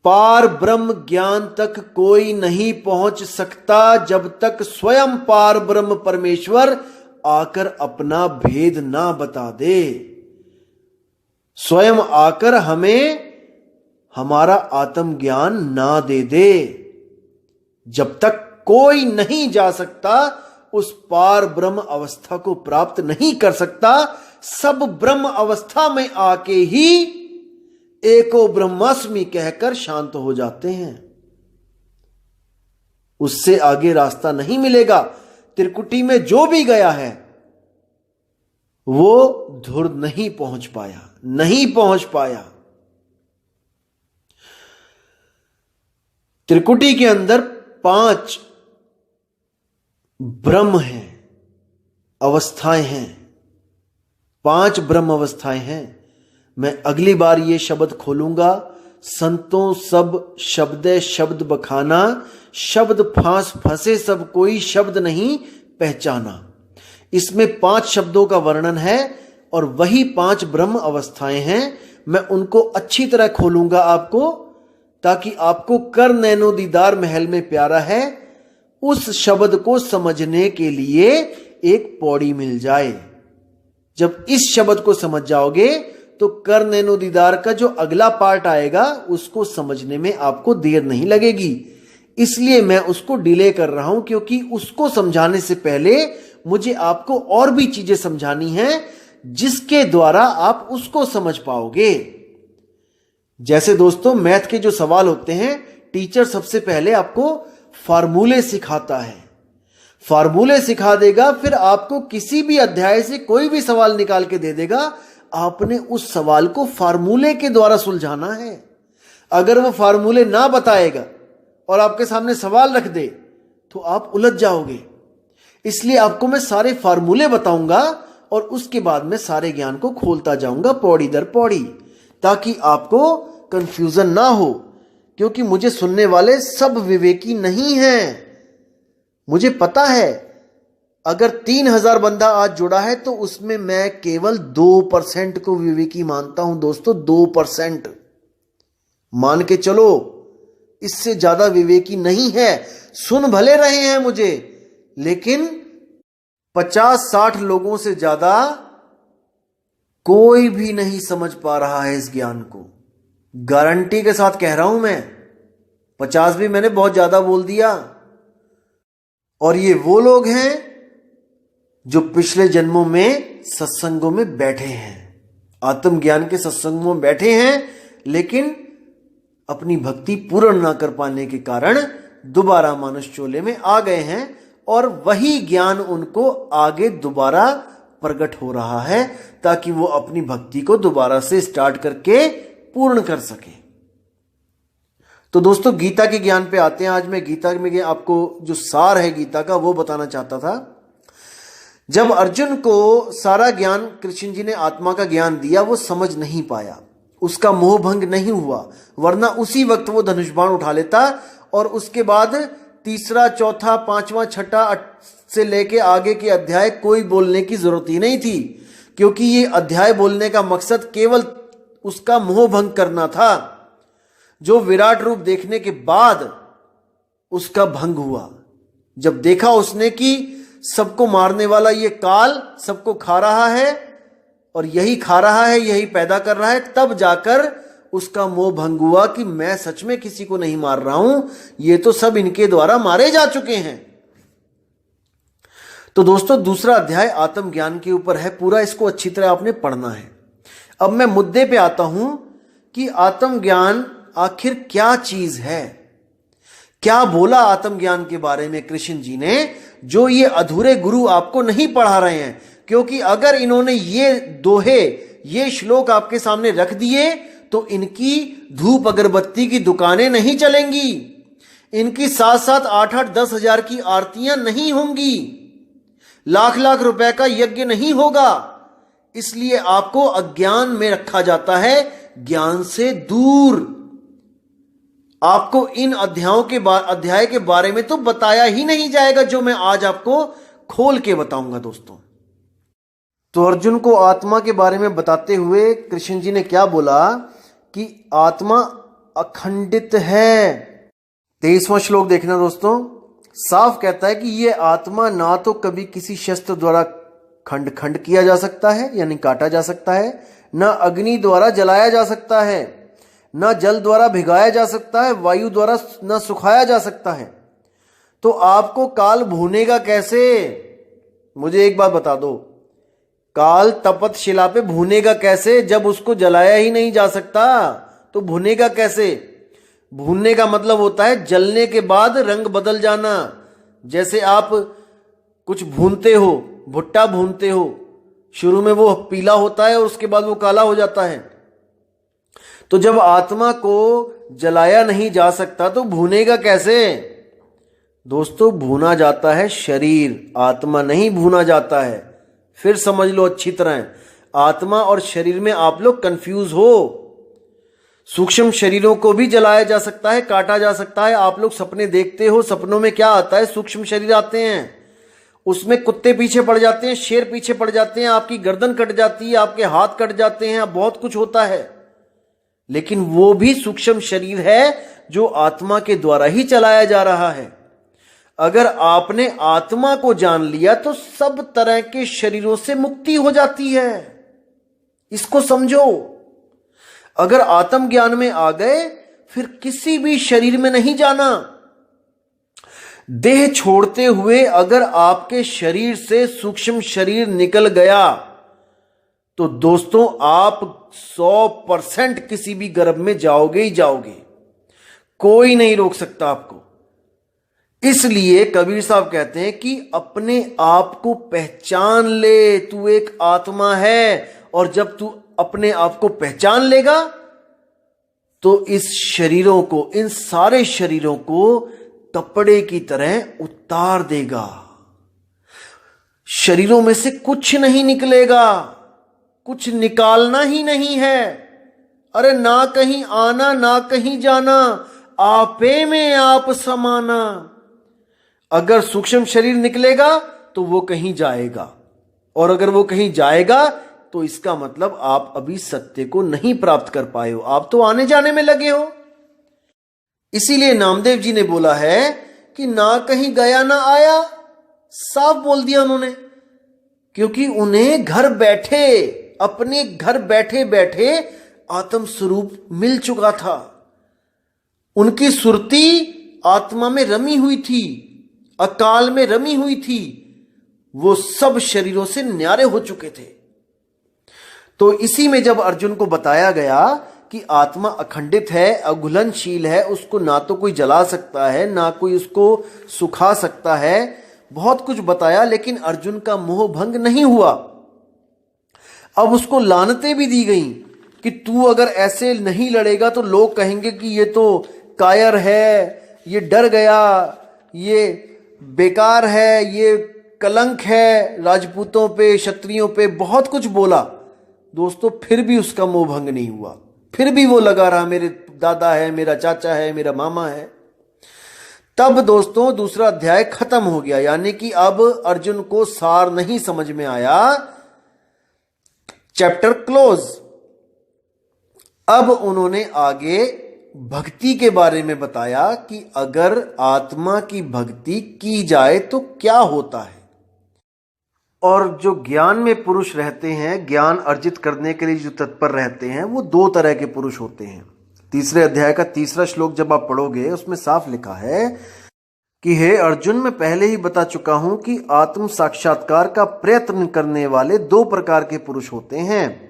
Speaker 1: पार ब्रह्म ज्ञान तक कोई नहीं पहुंच सकता जब तक स्वयं पार ब्रह्म परमेश्वर आकर अपना भेद ना बता दे। स्वयं आकर हमें हमारा आत्मज्ञान ना दे दे। जब तक कोई नहीं जा सकता, उस पार ब्रह्म अवस्था को प्राप्त नहीं कर सकता। सब ब्रह्म अवस्था में आके ही एको ब्रह्मास्मि कहकर शांत हो जाते हैं। उससे आगे रास्ता नहीं मिलेगा। त्रिकुटी में जो भी गया है वो धुर नहीं पहुंच पाया, नहीं पहुंच पाया। त्रिकुटी के अंदर 5 ब्रह्म हैं, अवस्थाएं हैं, 5 ब्रह्म अवस्थाएं हैं। मैं अगली बार ये शब्द खोलूंगा, संतों सब शब्दे शब्द बखाना, शब्द फांस फंसे सब कोई शब्द नहीं पहचाना। इसमें 5 शब्दों का वर्णन है और वही 5 ब्रह्म अवस्थाएं हैं। मैं उनको अच्छी तरह खोलूंगा आपको, ताकि आपको कर नैनो दीदार महल में प्यारा है उस शब्द को समझने के लिए एक पौड़ी मिल जाए। जब इस शब्द को समझ जाओगे तो कर नैनो दीदार का जो अगला पार्ट आएगा उसको समझने में आपको देर नहीं लगेगी। इसलिए मैं उसको डिले कर रहा हूं, क्योंकि उसको समझाने से पहले मुझे आपको और भी चीजें समझानी हैं जिसके द्वारा आप उसको समझ पाओगे। जैसे दोस्तों मैथ के जो सवाल होते हैं, टीचर सबसे पहले आपको फार्मूले सिखाता है, फार्मूले सिखा देगा, फिर आपको किसी भी अध्याय से कोई भी सवाल निकाल के दे देगा। आपने उस सवाल को फार्मूले के द्वारा सुलझाना है। अगर वो फार्मूले ना बताएगा और आपके सामने सवाल रख दे तो आप उलझ जाओगे। इसलिए आपको मैं सारे फार्मूले बताऊंगा और उसके बाद में सारे ज्ञान को खोलता जाऊंगा पौड़ी दर पौड़ी, ताकि आपको कंफ्यूजन ना हो। क्योंकि मुझे सुनने वाले सब विवेकी नहीं हैं। मुझे पता है अगर 3000 बंदा आज जुड़ा है तो उसमें मैं केवल 2% को विवेकी मानता हूं दोस्तों। 2% मान के चलो, इससे ज्यादा विवेकी नहीं है। सुन भले रहे हैं मुझे, लेकिन 50-60 लोगों से ज्यादा कोई भी नहीं समझ पा रहा है इस ज्ञान को। गारंटी के साथ कह रहा हूं मैं। 50 भी मैंने बहुत ज्यादा बोल दिया। और ये वो लोग हैं जो पिछले जन्मों में सत्संगों में बैठे हैं, आत्मज्ञान के सत्संगों में बैठे हैं, लेकिन अपनी भक्ति पूर्ण ना कर पाने के कारण दोबारा मानुष चोले में आ गए हैं और वही ज्ञान उनको आगे दोबारा प्रकट हो रहा है, ताकि वो अपनी भक्ति को दोबारा से स्टार्ट करके पूर्ण कर सके। तो दोस्तों गीता के ज्ञान पे आते हैं। आज मैं गीता में आपको जो सार है गीता का वो बताना चाहता था। जब अर्जुन को सारा ज्ञान कृष्ण जी ने आत्मा का ज्ञान दिया, वो समझ नहीं पाया, उसका मोह भंग नहीं हुआ, वरना उसी वक्त वो धनुष बाण उठा लेता और उसके बाद 3रा, 4था, 5वां, 6ठा से लेके आगे के अध्याय कोई बोलने की जरूरत ही नहीं थी, क्योंकि ये अध्याय बोलने का मकसद केवल उसका मोह भंग करना था, जो विराट रूप देखने के बाद उसका भंग हुआ। जब देखा उसने कि सबको मारने वाला ये काल सबको खा रहा है और यही खा रहा है, यही पैदा कर रहा है, तब जाकर उसका मोह भंग हुआ कि मैं सच में किसी को नहीं मार रहा हूं, ये तो सब इनके द्वारा मारे जा चुके हैं। तो दोस्तों दूसरा अध्याय आत्मज्ञान के ऊपर है, पूरा इसको अच्छी तरह आपने पढ़ना है। अब मैं मुद्दे पे आता हूं कि आत्मज्ञान आखिर क्या चीज है। क्या बोला आत्मज्ञान के बारे में कृष्ण जी ने, जो ये अधूरे गुरु आपको नहीं पढ़ा रहे हैं। क्योंकि अगर इन्होंने ये दोहे, ये श्लोक आपके सामने रख दिए तो इनकी धूप अगरबत्ती की दुकानें नहीं चलेंगी, इनकी 7-7, 8-8, 10 हजार की आरतियां नहीं होंगी, लाख लाख रुपए का यज्ञ नहीं होगा। इसलिए आपको अज्ञान में रखा जाता है, ज्ञान से दूर। आपको इन अध्याय के बारे में तो बताया ही नहीं जाएगा, जो मैं आज आपको खोल के बताऊंगा दोस्तों। तो अर्जुन को आत्मा के बारे में बताते हुए कृष्ण जी ने क्या बोला कि आत्मा अखंडित है। 23वां श्लोक देखना दोस्तों, साफ कहता है कि यह आत्मा ना तो कभी किसी शस्त्र द्वारा खंड खंड किया जा सकता है यानी काटा जा सकता है, ना अग्नि द्वारा जलाया जा सकता है, ना जल द्वारा भिगाया जा सकता है, वायु द्वारा ना सुखाया जा सकता है। तो आपको काल भूनेगा कैसे? मुझे एक बात बता दो, काल तपत शिला पे भूनेगा कैसे जब उसको जलाया ही नहीं जा सकता? तो भुनेगा कैसे? भूनने का मतलब होता है जलने के बाद रंग बदल जाना। जैसे आप कुछ भूनते हो, भुट्टा भूनते हो, शुरू में वो पीला होता है और उसके बाद वो काला हो जाता है। तो जब आत्मा को जलाया नहीं जा सकता तो भूनेगा कैसे? दोस्तों भूना जाता है शरीर, आत्मा नहीं भूना जाता है। फिर समझ लो अच्छी तरह, आत्मा और शरीर में आप लोग कंफ्यूज हो। सूक्ष्म शरीरों को भी जलाया जा सकता है, काटा जा सकता है। आप लोग सपने देखते हो, सपनों में क्या आता है? सूक्ष्म शरीर आते हैं, उसमें कुत्ते पीछे पड़ जाते हैं, शेर पीछे पड़ जाते हैं, आपकी गर्दन कट जाती है, आपके हाथ कट जाते हैं, बहुत कुछ होता है। लेकिन वो भी सूक्ष्म शरीर है जो आत्मा के द्वारा ही चलाया जा रहा है। अगर आपने आत्मा को जान लिया तो सब तरह के शरीरों से मुक्ति हो जाती है। इसको समझो। अगर आत्म ज्ञान में आ गए फिर किसी भी शरीर में नहीं जाना। देह छोड़ते हुए अगर आपके शरीर से सूक्ष्म शरीर निकल गया तो दोस्तों आप 100% किसी भी गर्भ में जाओगे ही जाओगे, कोई नहीं रोक सकता आपको। इसलिए कबीर साहब कहते हैं कि अपने आप को पहचान ले, तू एक आत्मा है। और जब तू अपने आप को पहचान लेगा तो इस शरीरों को, इन सारे शरीरों को कपड़े की तरह उतार देगा। शरीरों में से कुछ नहीं निकलेगा, कुछ निकालना ही नहीं है। अरे ना कहीं आना ना कहीं जाना, आपे में आप समाना। अगर सूक्ष्म शरीर निकलेगा तो वो कहीं जाएगा, और अगर वो कहीं जाएगा तो इसका मतलब आप अभी सत्य को नहीं प्राप्त कर पाए हो, आप तो आने जाने में लगे हो। इसीलिए नामदेव जी ने बोला है कि ना कहीं गया ना आया, साफ बोल दिया उन्होंने। क्योंकि उन्हें घर बैठे, अपने घर बैठे बैठे आत्म स्वरूप मिल चुका था। उनकी सुरती आत्मा में रमी हुई थी, अकाल में रमी हुई थी। वो सब शरीरों से न्यारे हो चुके थे। तो इसी में जब अर्जुन को बताया गया कि आत्मा अखंडित है, अघुलनशील है, उसको ना तो कोई जला सकता है ना कोई उसको सुखा सकता है, बहुत कुछ बताया, लेकिन अर्जुन का मोह भंग नहीं हुआ। अब उसको लानतें भी दी गई कि तू अगर ऐसे नहीं लड़ेगा तो लोग कहेंगे कि ये तो कायर है, ये डर गया, ये बेकार है, ये कलंक है राजपूतों पे, क्षत्रियों पे, बहुत कुछ बोला। दोस्तों फिर भी उसका मोह भंग नहीं हुआ, फिर भी वो लगा रहा मेरे दादा है, मेरा चाचा है, मेरा मामा है। तब दोस्तों दूसरा अध्याय खत्म हो गया, यानी कि अब अर्जुन को सार नहीं समझ में आया, चैप्टर क्लोज। अब उन्होंने आगे भक्ति के बारे में बताया कि अगर आत्मा की भक्ति की जाए तो क्या होता है। और जो ज्ञान में पुरुष रहते हैं, ज्ञान अर्जित करने के लिए जो तत्पर रहते हैं, वो दो तरह के पुरुष होते हैं। तीसरे अध्याय का तीसरा श्लोक जब आप पढ़ोगे उसमें साफ लिखा है कि हे अर्जुन, मैं पहले ही बता चुका हूं कि आत्म साक्षात्कार का प्रयत्न करने वाले दो प्रकार के पुरुष होते हैं।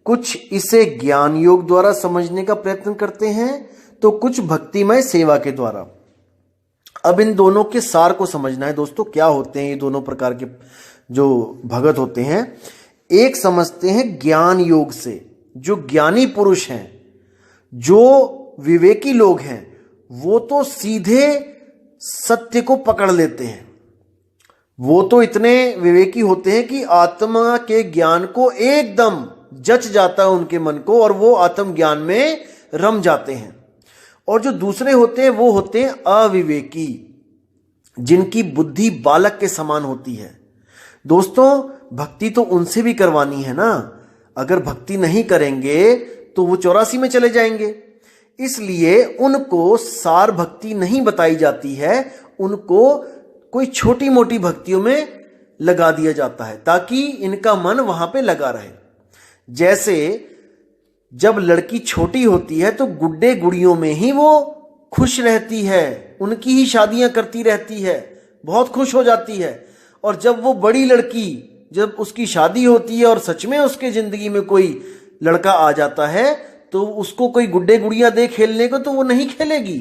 Speaker 1: कुछ इसे ज्ञान योग द्वारा समझने का प्रयत्न करते हैं तो कुछ भक्तिमय सेवा के द्वारा। अब इन दोनों के सार को समझना है दोस्तों, क्या होते हैं ये दोनों प्रकार के जो भगत होते हैं। एक समझते हैं ज्ञान योग से, जो ज्ञानी पुरुष हैं, जो विवेकी लोग हैं, वो तो सीधे सत्य को पकड़ लेते हैं। वो तो इतने विवेकी होते हैं कि आत्मा के ज्ञान को एकदम जच जाता है उनके मन को, और वो आत्म ज्ञान में रम जाते हैं। और जो दूसरे होते हैं वो होते हैं अविवेकी, जिनकी बुद्धि बालक के समान होती है। दोस्तों भक्ति तो उनसे भी करवानी है ना, अगर भक्ति नहीं करेंगे तो वो 84 में चले जाएंगे। इसलिए उनको सार भक्ति नहीं बताई जाती है, उनको कोई छोटी मोटी भक्तियों में लगा दिया जाता है ताकि इनका मन वहां पे लगा रहे। जैसे जब लड़की छोटी होती है तो गुड्डे गुड़ियों में ही वो खुश रहती है, उनकी ही शादियां करती रहती है, बहुत खुश हो जाती है। और जब वो बड़ी लड़की, जब उसकी शादी होती है और सच में उसके जिंदगी में कोई लड़का आ जाता है तो उसको कोई गुड्डे गुड़ियां दे खेलने को तो वो नहीं खेलेगी।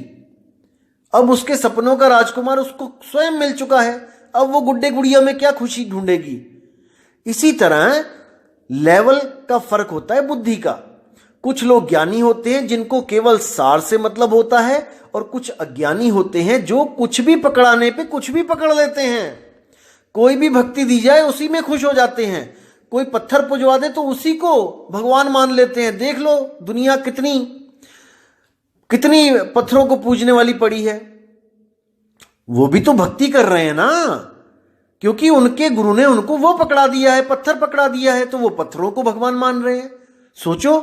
Speaker 1: अब उसके सपनों का राजकुमार उसको स्वयं मिल चुका है, अब वो गुड्डे गुड़िया में क्या खुशी ढूंढेगी। इसी तरह लेवल का फर्क होता है बुद्धि का। कुछ लोग ज्ञानी होते हैं जिनको केवल सार से मतलब होता है, और कुछ अज्ञानी होते हैं जो कुछ भी पकड़ाने पे कुछ भी पकड़ लेते हैं। कोई भी भक्ति दी जाए उसी में खुश हो जाते हैं, कोई पत्थर पुजवा दे तो उसी को भगवान मान लेते हैं। देख लो दुनिया कितनी कितनी पत्थरों को पूजने वाली पड़ी है, वो भी तो भक्ति कर रहे हैं ना, क्योंकि उनके गुरु ने उनको वो पकड़ा दिया है, पत्थर पकड़ा दिया है, तो वो पत्थरों को भगवान मान रहे हैं। सोचो,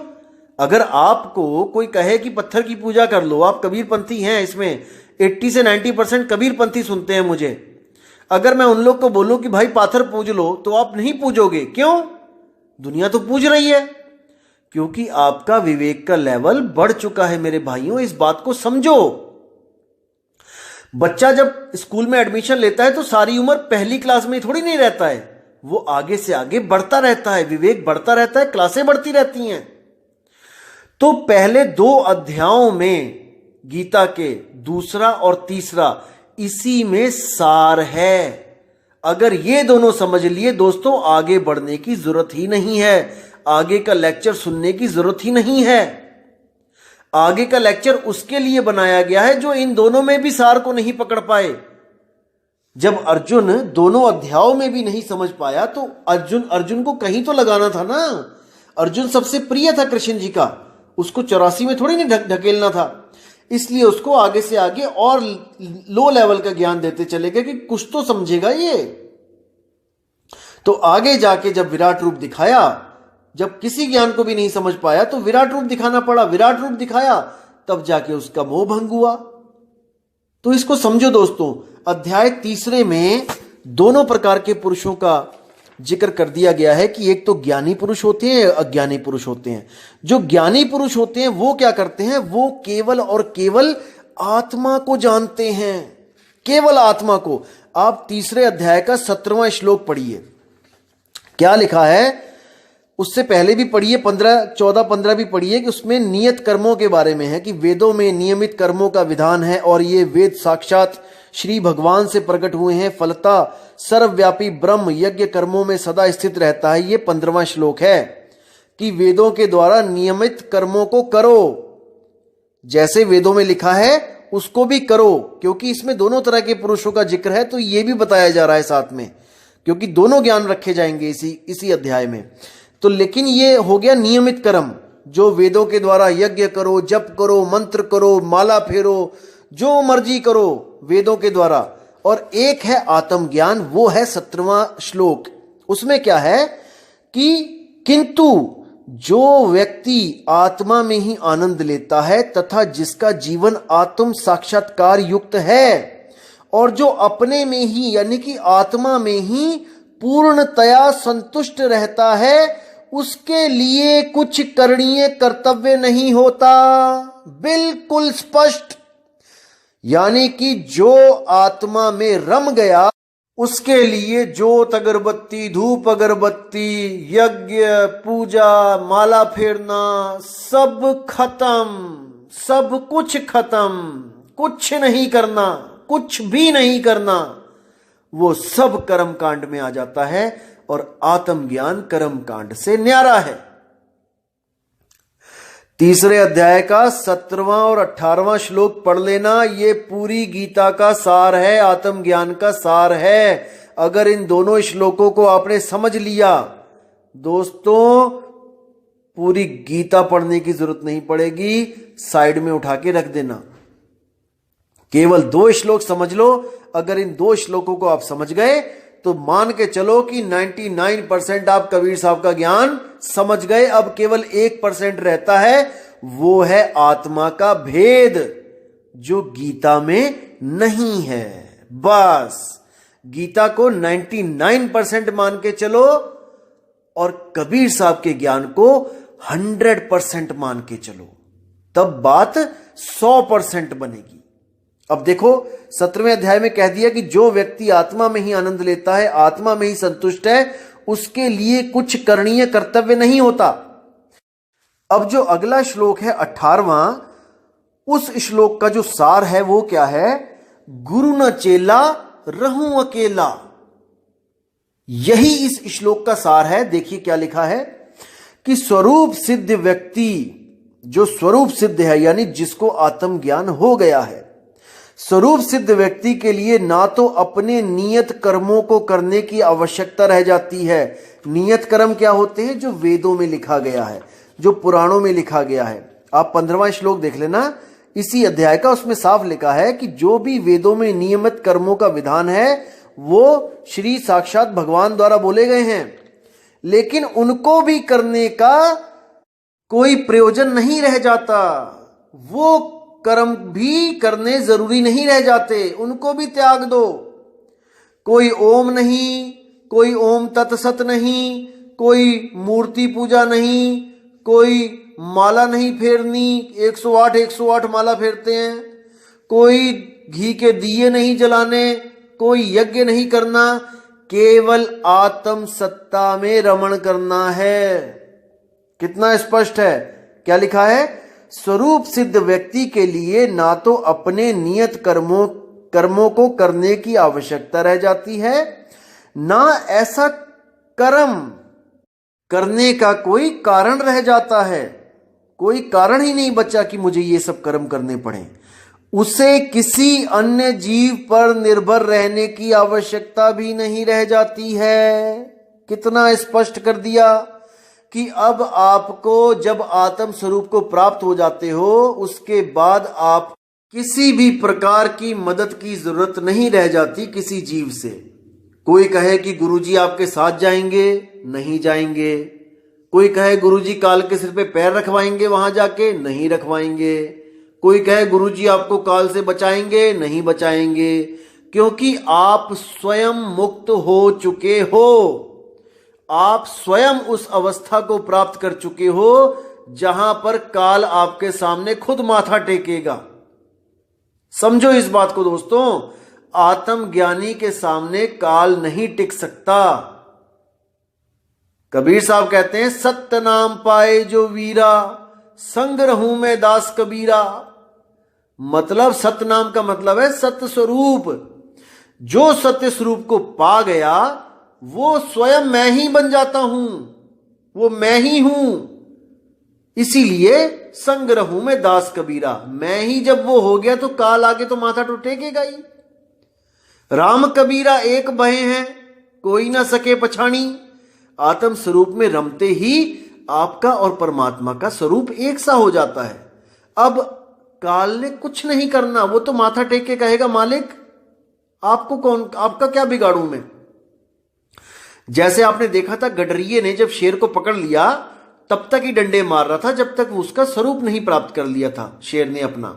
Speaker 1: अगर आपको कोई कहे कि पत्थर की पूजा कर लो, आप कबीरपंथी हैं, इसमें 80 से 90% कबीरपंथी सुनते हैं मुझे, अगर मैं उन लोग को बोलूं कि भाई पाथर पूज लो, तो आप नहीं पूजोगे। क्यों? दुनिया तो पूज रही है, क्योंकि आपका विवेक का लेवल बढ़ चुका है। मेरे भाइयों, इस बात को समझो। बच्चा जब स्कूल में एडमिशन लेता है तो सारी उम्र पहली क्लास में थोड़ी नहीं रहता है, वो आगे से आगे बढ़ता रहता है, विवेक बढ़ता रहता है, क्लासें बढ़ती रहती हैं। तो पहले 2 अध्यायों में गीता के, दूसरा और तीसरा, इसी में सार है। अगर ये दोनों समझ लिए दोस्तों, आगे बढ़ने की जरूरत ही नहीं है, आगे का लेक्चर सुनने की जरूरत ही नहीं है। आगे का लेक्चर उसके लिए बनाया गया है जो इन दोनों में भी सार को नहीं पकड़ पाए। जब अर्जुन दोनों अध्यायों में भी नहीं समझ पाया, तो अर्जुन को कहीं तो लगाना था ना। अर्जुन सबसे प्रिय था कृष्ण जी का, उसको 84 में थोड़ी नहीं ढकेलना था। इसलिए उसको आगे से आगे और लो लेवल का ज्ञान देते चले गए कि कुछ तो समझेगा ये। तो आगे जाके जब विराट रूप दिखाया, जब किसी ज्ञान को भी नहीं समझ पाया तो विराट रूप दिखाना पड़ा, विराट रूप दिखाया, तब जाके उसका मोह भंग हुआ। तो इसको समझो दोस्तों, अध्याय 3 में दोनों प्रकार के पुरुषों का जिक्र कर दिया गया है कि एक तो ज्ञानी पुरुष होते हैं, अज्ञानी पुरुष होते हैं। जो ज्ञानी पुरुष होते हैं वो क्या करते हैं, वो केवल और केवल आत्मा को जानते हैं, केवल आत्मा को। आप 3 अध्याय का 17वां श्लोक पढ़िए, क्या लिखा है। उससे पहले भी पढ़िए, 14, 15 भी पढ़िए, कि उसमें नियत कर्मों के बारे में है कि वेदों में नियमित कर्मों का विधान है और ये वेद साक्षात श्री भगवान से प्रकट हुए हैं, फलता सर्वव्यापी ब्रह्म यज्ञ कर्मों में सदा स्थित रहता है। ये 15वां श्लोक है कि वेदों के द्वारा नियमित कर्मों को करो, जैसे वेदों में लिखा है उसको भी करो, क्योंकि इसमें दोनों तरह के पुरुषों का जिक्र है। तो ये भी बताया जा रहा है साथ में, क्योंकि दोनों ज्ञान रखे जाएंगे इसी अध्याय में। तो लेकिन ये हो गया नियमित कर्म, जो वेदों के द्वारा यज्ञ करो, जप करो, मंत्र करो, माला फेरो, जो मर्जी करो वेदों के द्वारा। और एक है आत्मज्ञान, वो है 17वां श्लोक। उसमें क्या है कि किंतु जो व्यक्ति आत्मा में ही आनंद लेता है तथा जिसका जीवन आत्म साक्षात्कार युक्त है और जो अपने में ही यानी कि आत्मा में ही पूर्णतया संतुष्ट रहता है, उसके लिए कुछ करणीय कर्तव्य नहीं होता। बिल्कुल स्पष्ट, यानी कि जो आत्मा में रम गया उसके लिए जोत अगरबत्ती, धूप अगरबत्ती, यज्ञ, पूजा, माला फेरना, सब खत्म, सब कुछ खत्म, कुछ नहीं करना, कुछ भी नहीं करना, वो सब कर्म कांड में आ जाता है। और आत्मज्ञान कर्म कांड से न्यारा है। 3 अध्याय का 17वां और 18वां श्लोक पढ़ लेना, ये पूरी गीता का सार है, आत्मज्ञान का सार है। अगर इन दोनों श्लोकों को आपने समझ लिया दोस्तों, पूरी गीता पढ़ने की जरूरत नहीं पड़ेगी, साइड में उठा के रख देना। केवल 2 श्लोक समझ लो। अगर इन 2 श्लोकों को आप समझ गए तो मान के चलो कि 99% आप कबीर साहब का ज्ञान समझ गए। अब केवल 1% रहता है, वो है आत्मा का भेद, जो गीता में नहीं है। बस गीता को 99% मान के चलो और कबीर साहब के ज्ञान को 100% मान के चलो, तब बात 100% बनेगी। अब देखो 17वें अध्याय में कह दिया कि जो व्यक्ति आत्मा में ही आनंद लेता है, आत्मा में ही संतुष्ट है, उसके लिए कुछ करणीय कर्तव्य नहीं होता। अब जो अगला श्लोक है 18वां, उस श्लोक का जो सार है वो क्या है, गुरु न चेला रहूं अकेला। यही इस श्लोक का सार है। देखिए क्या लिखा है कि स्वरूप सिद्ध व्यक्ति, जो स्वरूप सिद्ध है यानी जिसको आत्मज्ञान हो गया है, स्वरूप सिद्ध व्यक्ति के लिए ना तो अपने नियत कर्मों को करने की आवश्यकता रह जाती है। नियत कर्म क्या होते हैं, जो वेदों में लिखा गया है, जो पुराणों में लिखा गया है। आप 15वां श्लोक देख लेना, इसी अध्याय का, उसमें साफ लिखा है कि जो भी वेदों में नियमित कर्मों का विधान है वो श्री साक्षात भगवान द्वारा बोले गए हैं, लेकिन उनको भी करने का कोई प्रयोजन नहीं रह जाता। वो कर्म भी करने जरूरी नहीं रह जाते, उनको भी त्याग दो। कोई ओम नहीं, कोई ओम तत्सत नहीं, कोई मूर्ति पूजा नहीं, कोई माला नहीं फेरनी, 108 माला फेरते हैं, कोई घी के दिए नहीं जलाने, कोई यज्ञ नहीं करना, केवल आत्म सत्ता में रमण करना है। कितना स्पष्ट है, क्या लिखा है? स्वरूप सिद्ध व्यक्ति के लिए ना तो अपने नियत कर्मों को करने की आवश्यकता रह जाती है, ना ऐसा कर्म करने का कोई कारण रह जाता है। कोई कारण ही नहीं बचा कि मुझे ये सब कर्म करने पड़े। उसे किसी अन्य जीव पर निर्भर रहने की आवश्यकता भी नहीं रह जाती है। कितना स्पष्ट कर दिया कि अब आपको जब आत्म स्वरूप को प्राप्त हो जाते हो, उसके बाद आप किसी भी प्रकार की मदद की जरूरत नहीं रह जाती किसी जीव से। कोई कहे कि गुरुजी आपके साथ जाएंगे, नहीं जाएंगे। कोई कहे गुरुजी काल के सिर पे पैर रखवाएंगे वहां जाके, नहीं रखवाएंगे। कोई कहे गुरुजी आपको काल से बचाएंगे, नहीं बचाएंगे, क्योंकि आप स्वयं मुक्त हो चुके हो। आप स्वयं उस अवस्था को प्राप्त कर चुके हो जहां पर काल आपके सामने खुद माथा टेकेगा। समझो इस बात को दोस्तों, आत्मज्ञानी के सामने काल नहीं टिक सकता। कबीर साहब कहते हैं, सत्य नाम पाए जो वीरा, संग रहूं मैं दास कबीरा। मतलब सत्य नाम का मतलब है सत्य स्वरूप। जो सत्य स्वरूप को पा गया वो स्वयं मैं ही बन जाता हूं, वो मैं ही हूं। इसीलिए संग रहूं मैं दास कबीरा। मैं ही जब वो हो गया तो काल आगे तो माथा तो टेकेगा ही। राम कबीरा एक भय हैं, कोई ना सके पछाणी। आत्म स्वरूप में रमते ही आपका और परमात्मा का स्वरूप एक सा हो जाता है। अब काल ने कुछ नहीं करना, वो तो माथा टेक के कहेगा, मालिक आपको कौन, आपका क्या बिगाड़ू मैं। जैसे आपने देखा था गडरिये ने जब शेर को पकड़ लिया तब तक ही डंडे मार रहा था जब तक वो उसका स्वरूप नहीं प्राप्त कर लिया था शेर ने अपना।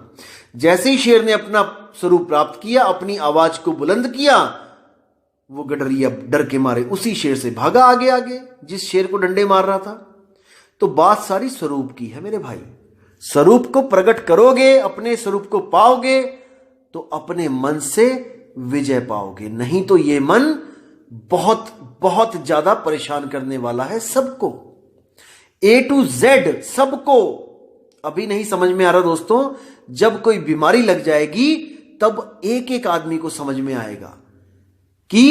Speaker 1: जैसे ही शेर ने अपना स्वरूप प्राप्त किया, अपनी आवाज को बुलंद किया, वो गडरिया डर के मारे उसी शेर से भागा आगे आगे जिस शेर को डंडे मार रहा था। तो बात सारी स्वरूप की है मेरे भाई। स्वरूप को प्रकट करोगे, अपने स्वरूप को पाओगे तो अपने मन से विजय पाओगे। नहीं तो ये मन बहुत बहुत ज्यादा परेशान करने वाला है सबको, A to Z सबको। अभी नहीं समझ में आ रहा दोस्तों, जब कोई बीमारी लग जाएगी तब एक एक आदमी को समझ में आएगा कि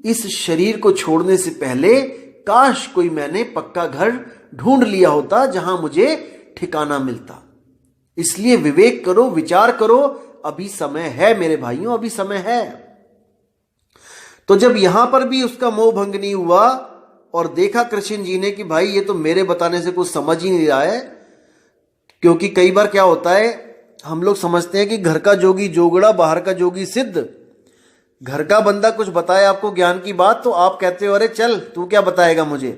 Speaker 1: इस शरीर को छोड़ने से पहले काश कोई मैंने पक्का घर ढूंढ लिया होता जहां मुझे ठिकाना मिलता। इसलिए विवेक करो, विचार करो, अभी समय है मेरे भाइयों, अभी समय है। तो जब यहां पर भी उसका मोह भंग नहीं हुआ और देखा कृष्ण जी ने कि भाई ये तो मेरे बताने से कुछ समझ ही नहीं रहा है। क्योंकि कई बार क्या होता है, हम लोग समझते हैं कि घर का जोगी जोगड़ा, बाहर का जोगी सिद्ध। घर का बंदा कुछ बताए आपको ज्ञान की बात तो आप कहते हो अरे चल तू क्या बताएगा मुझे।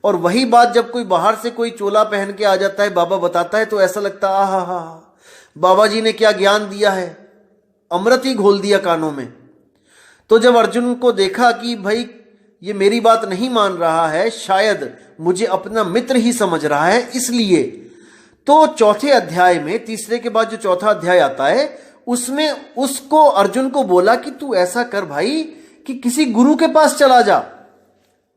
Speaker 1: और वही बात जब कोई बाहर से कोई चोला पहन के आ जाता है, बाबा बताता है, तो ऐसा लगता है आहा हा, बाबा जी ने क्या ज्ञान दिया है, अमृत ही घोल दिया कानों में। तो जब अर्जुन को देखा कि भाई ये मेरी बात नहीं मान रहा है, शायद मुझे अपना मित्र ही समझ रहा है, इसलिए तो चौथे अध्याय में, तीसरे के बाद जो चौथा अध्याय आता है उसमें उसको अर्जुन को बोला कि तू ऐसा कर भाई कि किसी गुरु के पास चला जा।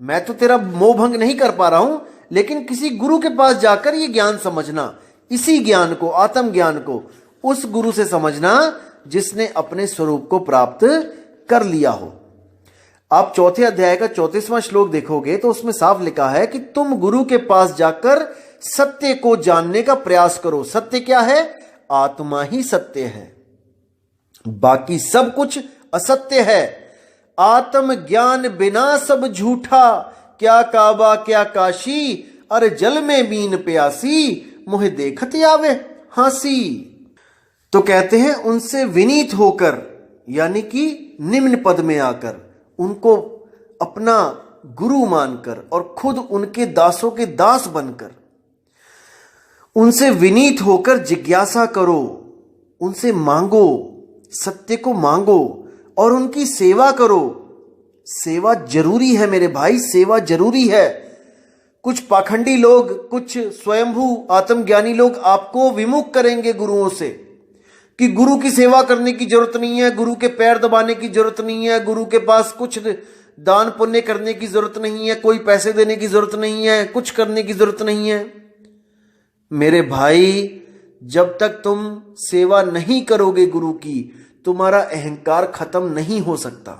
Speaker 1: मैं तो तेरा मोह भंग नहीं कर पा रहा हूं, लेकिन किसी गुरु के पास जाकर ये ज्ञान समझना, इसी ज्ञान को, आत्म ज्ञान को उस गुरु से समझना जिसने अपने स्वरूप को प्राप्त कर लिया हो। आप चौथे अध्याय का 34वां श्लोक देखोगे तो उसमें साफ लिखा है कि तुम गुरु के पास जाकर सत्य को जानने का प्रयास करो। सत्य क्या है? आत्मा ही सत्य है, बाकी सब कुछ असत्य है। आत्म ज्ञान बिना सब झूठा, क्या काबा क्या काशी, अरे जल में बीन प्यासी, मुहे देखत आवे हासी। तो कहते हैं उनसे विनीत होकर, यानी कि निम्न पद में आकर, उनको अपना गुरु मानकर और खुद उनके दासों के दास बनकर उनसे विनीत होकर जिज्ञासा करो, उनसे मांगो, सत्य को मांगो और उनकी सेवा करो। सेवा जरूरी है मेरे भाई, सेवा जरूरी है। कुछ पाखंडी लोग, कुछ स्वयंभू आत्मज्ञानी लोग आपको विमुख करेंगे गुरुओं से कि गुरु की सेवा करने की जरूरत नहीं है, गुरु के पैर दबाने की जरूरत नहीं है, गुरु के पास कुछ दान पुण्य करने की जरूरत नहीं है, कोई पैसे देने की जरूरत नहीं है, कुछ करने की जरूरत नहीं है। मेरे भाई, जब तक तुम सेवा नहीं करोगे गुरु की, तुम्हारा अहंकार खत्म नहीं हो सकता।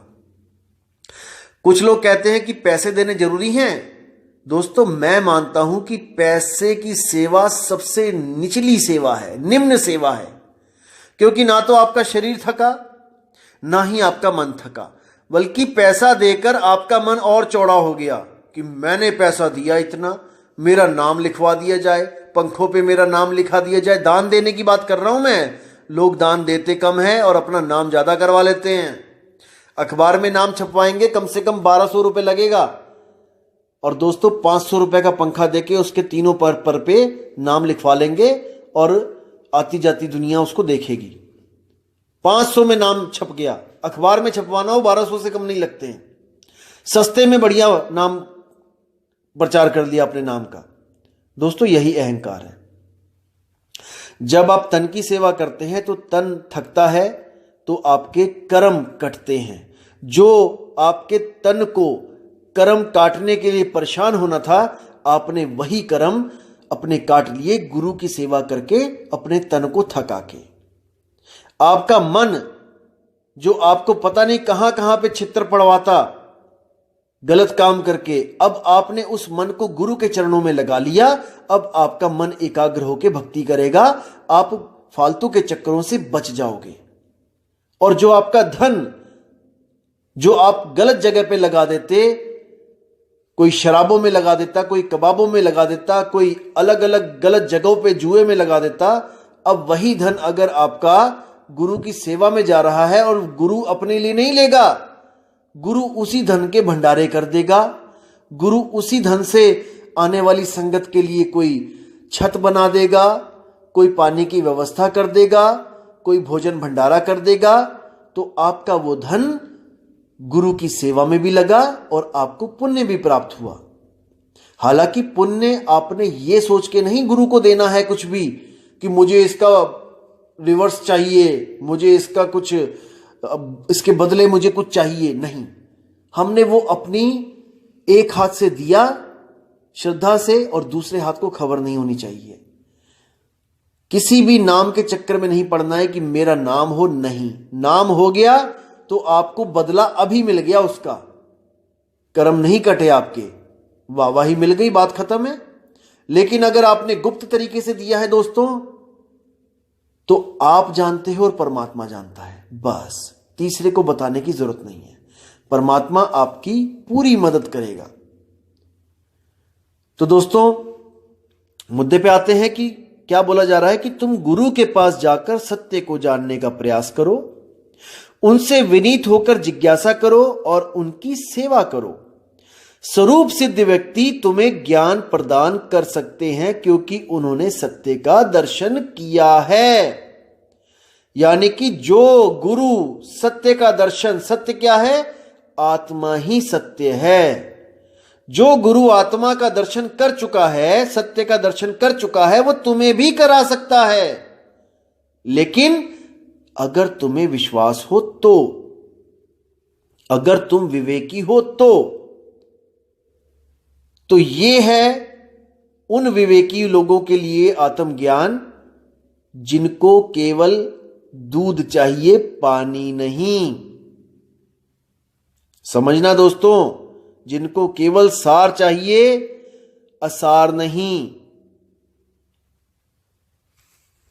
Speaker 1: कुछ लोग कहते हैं कि पैसे देने जरूरी हैं। दोस्तों, मैं मानता हूं कि पैसे की सेवा सबसे निचली सेवा है, निम्न सेवा है, क्योंकि ना तो आपका शरीर थका, ना ही आपका मन थका, बल्कि पैसा देकर आपका मन और चौड़ा हो गया कि मैंने पैसा दिया इतना, मेरा नाम लिखवा दिया जाए, पंखों पे मेरा नाम लिखा दिया जाए। दान देने की बात कर रहा हूं मैं। लोग दान देते कम है और अपना नाम ज्यादा करवा लेते हैं। अखबार में नाम छपवाएंगे, कम से कम 1200 रुपए लगेगा, और दोस्तों 500 रुपए का पंखा देके उसके तीनों पर पे नाम लिखवा लेंगे और आती जाती दुनिया उसको देखेगी। 500 में नाम छप गया। अखबार में छपवाना हो 1200 से कम नहीं लगते हैं। सस्ते में बढ़िया नाम प्रचार कर लिया अपने नाम का। दोस्तों, यही अहंकार है। जब आप तन की सेवा करते हैं तो तन थकता है, तो आपके कर्म कटते हैं। जो आपके तन को कर्म काटने के लिए परेशान होना था, आपने वही कर्म अपने काट लिए गुरु की सेवा करके, अपने तन को थका के। आपका मन, जो आपको पता नहीं कहां कहां पे छित्र पड़वाता गलत काम करके, अब आपने उस मन को गुरु के चरणों में लगा लिया। अब आपका मन एकाग्र होकर भक्ति करेगा, आप फालतू के चक्करों से बच जाओगे। और जो आपका धन, जो आप गलत जगह पे लगा देते, कोई शराबों में लगा देता, कोई कबाबों में लगा देता, कोई अलग अलग गलत जगहों पे जुए में लगा देता, अब वही धन अगर आपका गुरु की सेवा में जा रहा है, और गुरु अपने लिए नहीं लेगा, गुरु उसी धन के भंडारे कर देगा। गुरु उसी धन से आने वाली संगत के लिए कोई छत बना देगा, कोई पानी की व्यवस्था कर देगा, कोई भोजन भंडारा कर देगा। तो आपका वो धन गुरु की सेवा में भी लगा और आपको पुण्य भी प्राप्त हुआ। हालांकि पुण्य आपने ये सोच के नहीं गुरु को देना है कुछ भी, कि मुझे इसका रिवर्स चाहिए, मुझे इसका कुछ, इसके बदले मुझे कुछ चाहिए। नहीं, हमने वो अपनी एक हाथ से दिया श्रद्धा से, और दूसरे हाथ को खबर नहीं होनी चाहिए। किसी भी नाम के चक्कर में नहीं पड़ना है कि मेरा नाम हो। नहीं, नाम हो गया तो आपको बदला अभी मिल गया, उसका कर्म नहीं कटे आपके, वाहवाही मिल गई, बात खत्म है। लेकिन अगर आपने गुप्त तरीके से दिया है दोस्तों, तो आप जानते हो और परमात्मा जानता है, बस तीसरे को बताने की जरूरत नहीं है। परमात्मा आपकी पूरी मदद करेगा। तो दोस्तों, मुद्दे पे आते हैं कि क्या बोला जा रहा है कि तुम गुरु के पास जाकर सत्य को जानने का प्रयास करो, उनसे विनीत होकर जिज्ञासा करो और उनकी सेवा करो। स्वरूप सिद्ध व्यक्ति तुम्हें ज्ञान प्रदान कर सकते हैं, क्योंकि उन्होंने सत्य का दर्शन किया है। यानी कि जो गुरु सत्य का दर्शन, सत्य क्या है? आत्मा ही सत्य है। जो गुरु आत्मा का दर्शन कर चुका है, सत्य का दर्शन कर चुका है, वो तुम्हें भी करा सकता है। लेकिन अगर तुम्हें विश्वास हो तो, अगर तुम विवेकी हो तो ये है उन विवेकी लोगों के लिए आत्मज्ञान जिनको केवल दूध चाहिए, पानी नहीं। समझना दोस्तों, जिनको केवल सार चाहिए, असार नहीं।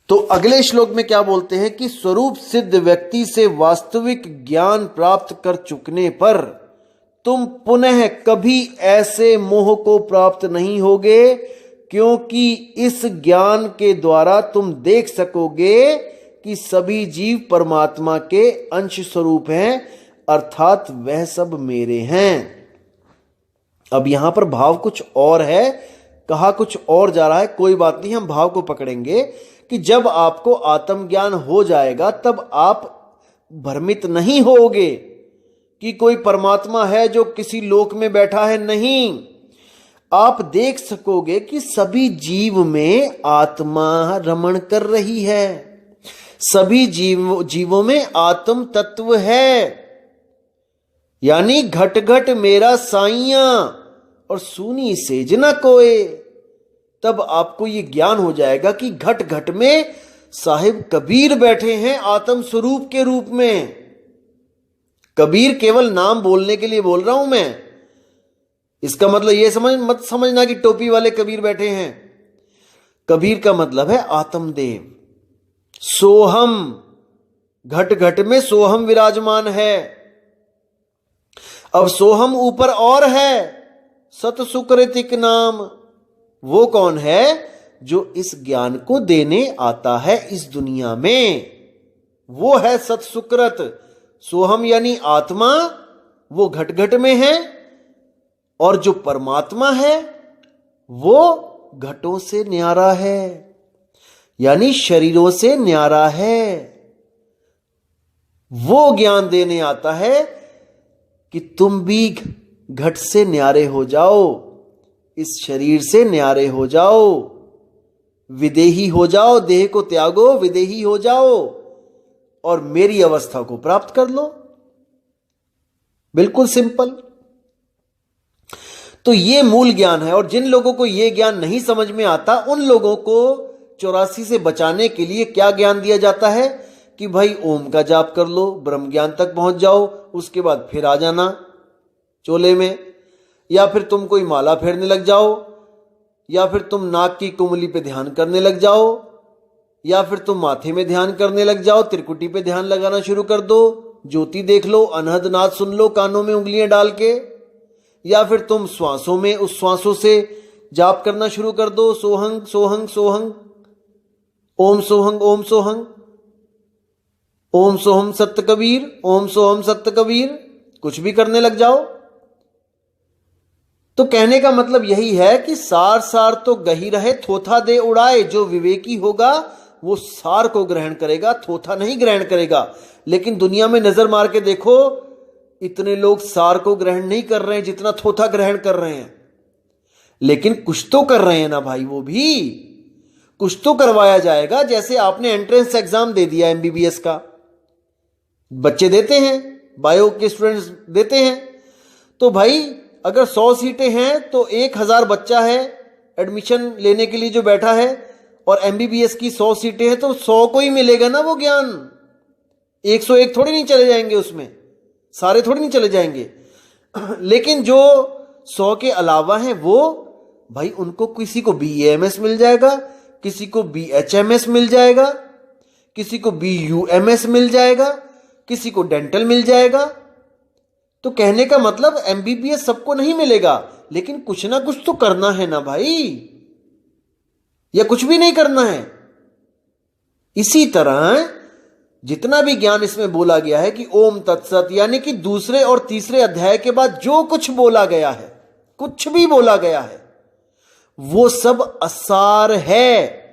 Speaker 1: तो अगले श्लोक में क्या बोलते हैं कि स्वरूप सिद्ध व्यक्ति से वास्तविक ज्ञान प्राप्त कर चुकने पर तुम पुनः कभी ऐसे मोह को प्राप्त नहीं होगे, क्योंकि इस ज्ञान के द्वारा तुम देख सकोगे कि सभी जीव परमात्मा के अंश स्वरूप हैं, अर्थात वह सब मेरे हैं। अब यहां पर भाव कुछ और है, कहा कुछ और जा रहा है, कोई बात नहीं, हम भाव को पकड़ेंगे कि जब आपको आत्मज्ञान हो जाएगा तब आप भ्रमित नहीं होगे कि कोई परमात्मा है जो किसी लोक में बैठा है। नहीं, आप देख सकोगे कि सभी जीव में आत्मा रमण कर रही है, सभी जीवों में आत्म तत्व है। यानी घट घट मेरा साइया और सूनी सेज न कोय। तब आपको यह ज्ञान हो जाएगा कि घट घट में साहिब कबीर बैठे हैं आत्म स्वरूप के रूप में। कबीर केवल नाम बोलने के लिए बोल रहा हूं मैं, इसका मतलब यह मत समझना कि टोपी वाले कबीर बैठे हैं। कबीर का मतलब है आत्मदेव, सोहम, घट घट में सोहम विराजमान है। अब सोहम ऊपर और है, सत सुकृतिक नाम। वो कौन है? जो इस ज्ञान को देने आता है इस दुनिया में, वो है सत सुकृत। सोहम यानी आत्मा, वो घट घट में है, और जो परमात्मा है वो घटों से न्यारा है, यानी शरीरों से न्यारा है। वो ज्ञान देने आता है कि तुम भी घट से न्यारे हो जाओ, इस शरीर से न्यारे हो जाओ, विदेही हो जाओ, देह को त्यागो, विदेही हो जाओ और मेरी अवस्था को प्राप्त कर लो। बिल्कुल सिंपल। तो ये मूल ज्ञान है, और जिन लोगों को यह ज्ञान नहीं समझ में आता उन लोगों को 84 से बचाने के लिए क्या ज्ञान दिया जाता है कि भाई ओम का जाप कर लो, ब्रह्म ज्ञान तक पहुंच जाओ, उसके बाद फिर आ जाना चोले में, या फिर तुम कोई माला फेरने लग जाओ, या फिर तुम नाक की कुंडली पे ध्यान करने लग जाओ, या फिर तुम माथे में ध्यान करने लग जाओ, त्रिकुटी पे ध्यान लगाना शुरू कर दो, ज्योति देख लो, अनहद नाद सुन लो कानों में उंगलियां डाल के, या फिर तुम श्वासों में उस श्वासों से जाप करना शुरू कर दो, सोहंग सोहंग सोहंग, ओम सोहंग ओम सोहंग, ओम सोहम सत्य कबीर, ओम सोहम सत्य कबीर, कुछ भी करने लग जाओ। तो कहने का मतलब यही है कि सार सार तो गही रहे थोथा दे उड़ाए। जो विवेकी होगा वो सार को ग्रहण करेगा, थोथा नहीं ग्रहण करेगा। लेकिन दुनिया में नजर मार के देखो, इतने लोग सार को ग्रहण नहीं कर रहे हैं जितना थोथा ग्रहण कर रहे हैं। लेकिन कुछ तो कर रहे हैं ना भाई, वो भी कुछ तो करवाया जाएगा। जैसे आपने एंट्रेंस एग्जाम दे दिया एमबीबीएस का, बच्चे देते हैं, बायो के स्टूडेंट्स देते हैं, तो भाई अगर 100 सीटें हैं तो 1000 बच्चा है एडमिशन लेने के लिए जो बैठा है, और एमबीबीएस की 100 सीटें हैं तो 100 को ही मिलेगा ना वो ज्ञान। 101 थोड़ी नहीं चले जाएंगे, उसमें सारे थोड़ी नहीं चले जाएंगे। लेकिन जो 100 के अलावा हैं वो भाई, उनको किसी को बीएएमएस मिल जाएगा, किसी को बीएचएमएस मिल जाएगा, किसी को बीयूएमएस मिल जाएगा, किसी को डेंटल मिल जाएगा। तो कहने का मतलब एमबीबीएस सबको नहीं मिलेगा, लेकिन कुछ ना कुछ तो करना है ना भाई, या कुछ भी नहीं करना है। इसी तरह जितना भी ज्ञान इसमें बोला गया है कि ओम तत्सत, यानी कि दूसरे और तीसरे अध्याय के बाद जो कुछ बोला गया है, कुछ भी बोला गया है, वो सब असार है।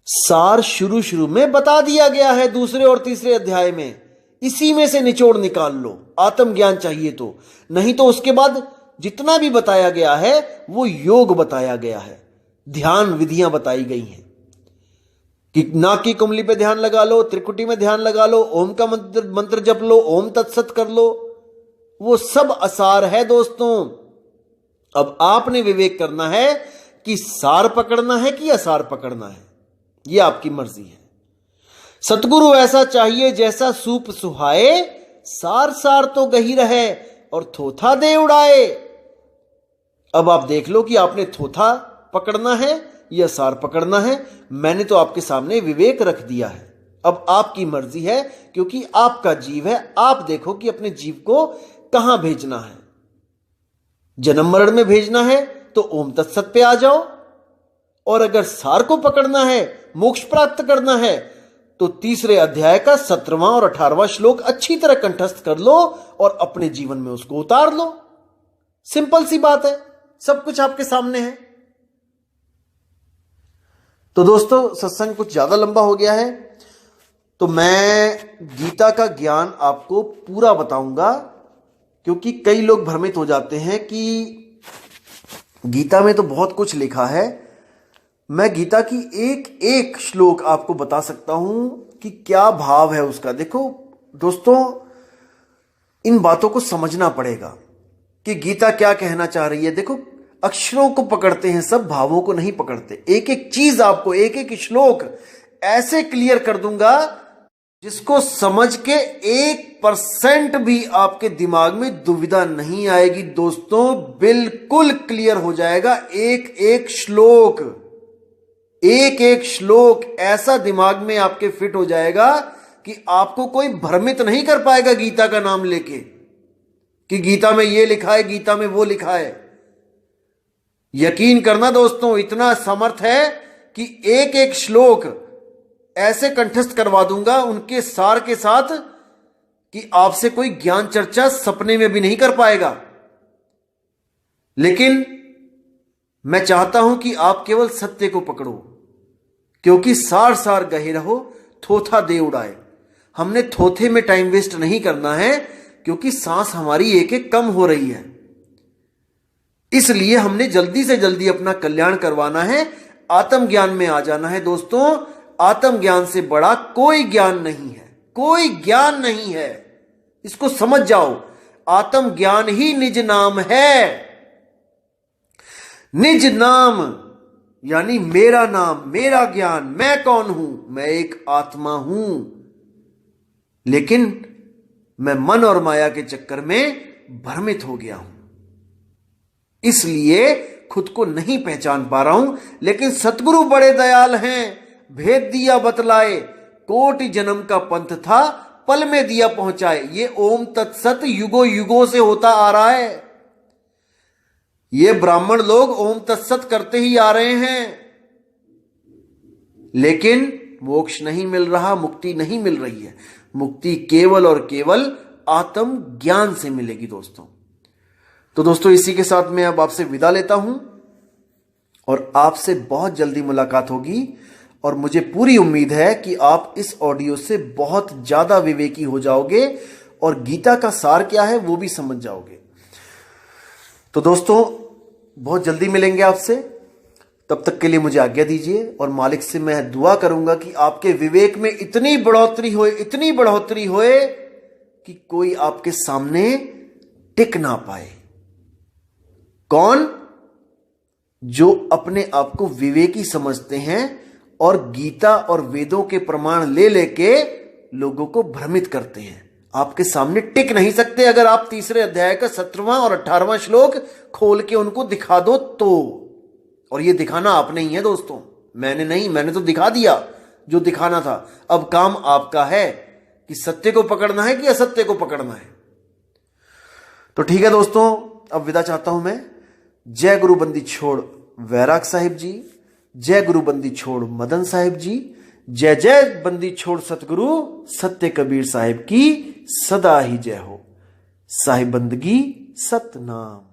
Speaker 1: सार शुरू शुरू में बता दिया गया है दूसरे और तीसरे अध्याय में, इसी में से निचोड़ निकाल लो आत्मज्ञान चाहिए तो। नहीं तो उसके बाद जितना भी बताया गया है वो योग बताया गया है, ध्यान विधियां बताई गई हैं कि नाक की कुंडली पे ध्यान लगा लो, त्रिकुटी में ध्यान लगा लो, ओम का मंत्र जप लो, ओम तत्सत कर लो। वो सब असार है दोस्तों। अब आपने विवेक करना है कि सार पकड़ना है कि असार पकड़ना है, यह आपकी मर्जी है। सतगुरु ऐसा चाहिए जैसा सूप सुहाए, सार सार तो गही रहे और थोथा दे उड़ाए। अब आप देख लो कि आपने थोथा पकड़ना है या सार पकड़ना है। मैंने तो आपके सामने विवेक रख दिया है, अब आपकी मर्जी है, क्योंकि आपका जीव है। आप देखो कि अपने जीव को कहां भेजना है। जन्म मरण में भेजना है तो ओम तत्सत पे आ जाओ, और अगर सार को पकड़ना है, मोक्ष प्राप्त करना है, तो तीसरे अध्याय का 17वां और 18वां श्लोक अच्छी तरह कंठस्थ कर लो और अपने जीवन में उसको उतार लो। सिंपल सी बात है, सब कुछ आपके सामने है। तो दोस्तों, सत्संग कुछ ज्यादा लंबा हो गया है, तो मैं गीता का ज्ञान आपको पूरा बताऊंगा, क्योंकि कई लोग भ्रमित हो जाते हैं कि गीता में तो बहुत कुछ लिखा है। मैं गीता की एक एक श्लोक आपको बता सकता हूं कि क्या भाव है उसका। देखो दोस्तों, इन बातों को समझना पड़ेगा कि गीता क्या कहना चाह रही है। देखो, अक्षरों को पकड़ते हैं सब, भावों को नहीं पकड़ते। एक एक चीज आपको, एक एक श्लोक ऐसे क्लियर कर दूंगा जिसको समझ के 1% भी आपके दिमाग में दुविधा नहीं आएगी। दोस्तों, बिल्कुल क्लियर हो जाएगा। एक एक श्लोक, एक एक श्लोक ऐसा दिमाग में आपके फिट हो जाएगा कि आपको कोई भ्रमित नहीं कर पाएगा गीता का नाम लेके कि गीता में ये लिखा है, गीता में वो लिखा है। यकीन करना दोस्तों, इतना समर्थ है कि एक एक श्लोक ऐसे कंठस्थ करवा दूंगा उनके सार के साथ कि आपसे कोई ज्ञान चर्चा सपने में भी नहीं कर पाएगा। लेकिन मैं चाहता हूं कि आप केवल सत्य को पकड़ो, क्योंकि सार सार गहे रहो, थोथा दे उड़ाए। हमने थोथे में टाइम वेस्ट नहीं करना है, क्योंकि सांस हमारी एक एक कम हो रही है। इसलिए हमने जल्दी से जल्दी अपना कल्याण करवाना है, आत्मज्ञान में आ जाना है। दोस्तों, आत्मज्ञान से बड़ा कोई ज्ञान नहीं है, कोई ज्ञान नहीं है। इसको समझ जाओ, आत्मज्ञान ही निज नाम है। निज नाम यानी मेरा नाम, मेरा ज्ञान। मैं कौन हूं? मैं एक आत्मा हूं, लेकिन मैं मन और माया के चक्कर में भ्रमित हो गया हूं, इसलिए खुद को नहीं पहचान पा रहा हूं। लेकिन सतगुरु बड़े दयाल हैं, भेद दिया बतलाए, कोटि जन्म का पंथ था, पल में दिया पहुंचाए। ये ओम तत्सत युगों युगों से होता आ रहा है। ये ब्राह्मण लोग ओम तत्सत करते ही आ रहे हैं, लेकिन मोक्ष नहीं मिल रहा, मुक्ति नहीं मिल रही है। मुक्ति केवल और केवल आत्म ज्ञान से मिलेगी दोस्तों। तो दोस्तों, इसी के साथ मैं अब आपसे विदा लेता हूं और आपसे बहुत जल्दी मुलाकात होगी। और मुझे पूरी उम्मीद है कि आप इस ऑडियो से बहुत ज्यादा विवेकी हो जाओगे और गीता का सार क्या है वो भी समझ जाओगे। तो दोस्तों, बहुत जल्दी मिलेंगे आपसे। तब तक के लिए मुझे आज्ञा दीजिए, और मालिक से मैं दुआ करूंगा कि आपके विवेक में इतनी बढ़ोतरी होए, इतनी बढ़ोतरी होए कि कोई आपके सामने टिक ना पाए। कौन? जो अपने आप को विवेकी समझते हैं और गीता और वेदों के प्रमाण ले लेके लोगों को भ्रमित करते हैं। आपके सामने टिक नहीं सकते अगर आप तीसरे अध्याय का 17वां और 18वां श्लोक खोल के उनको दिखा दो तो। और ये दिखाना आपने ही है दोस्तों, मैंने नहीं। मैंने तो दिखा दिया जो दिखाना था। अब काम आपका है कि सत्य को पकड़ना है कि असत्य को पकड़ना है। तो ठीक है दोस्तों, अब विदा चाहता हूं मैं। जय गुरु बंदी छोड़ वैराग साहिब जी, जय गुरु बंदी छोड़ मदन साहिब जी, जय जय बंदी छोड़ सतगुरु सत्य कबीर साहिब की सदा ही जय हो। साहिब बंदगी सतनाम।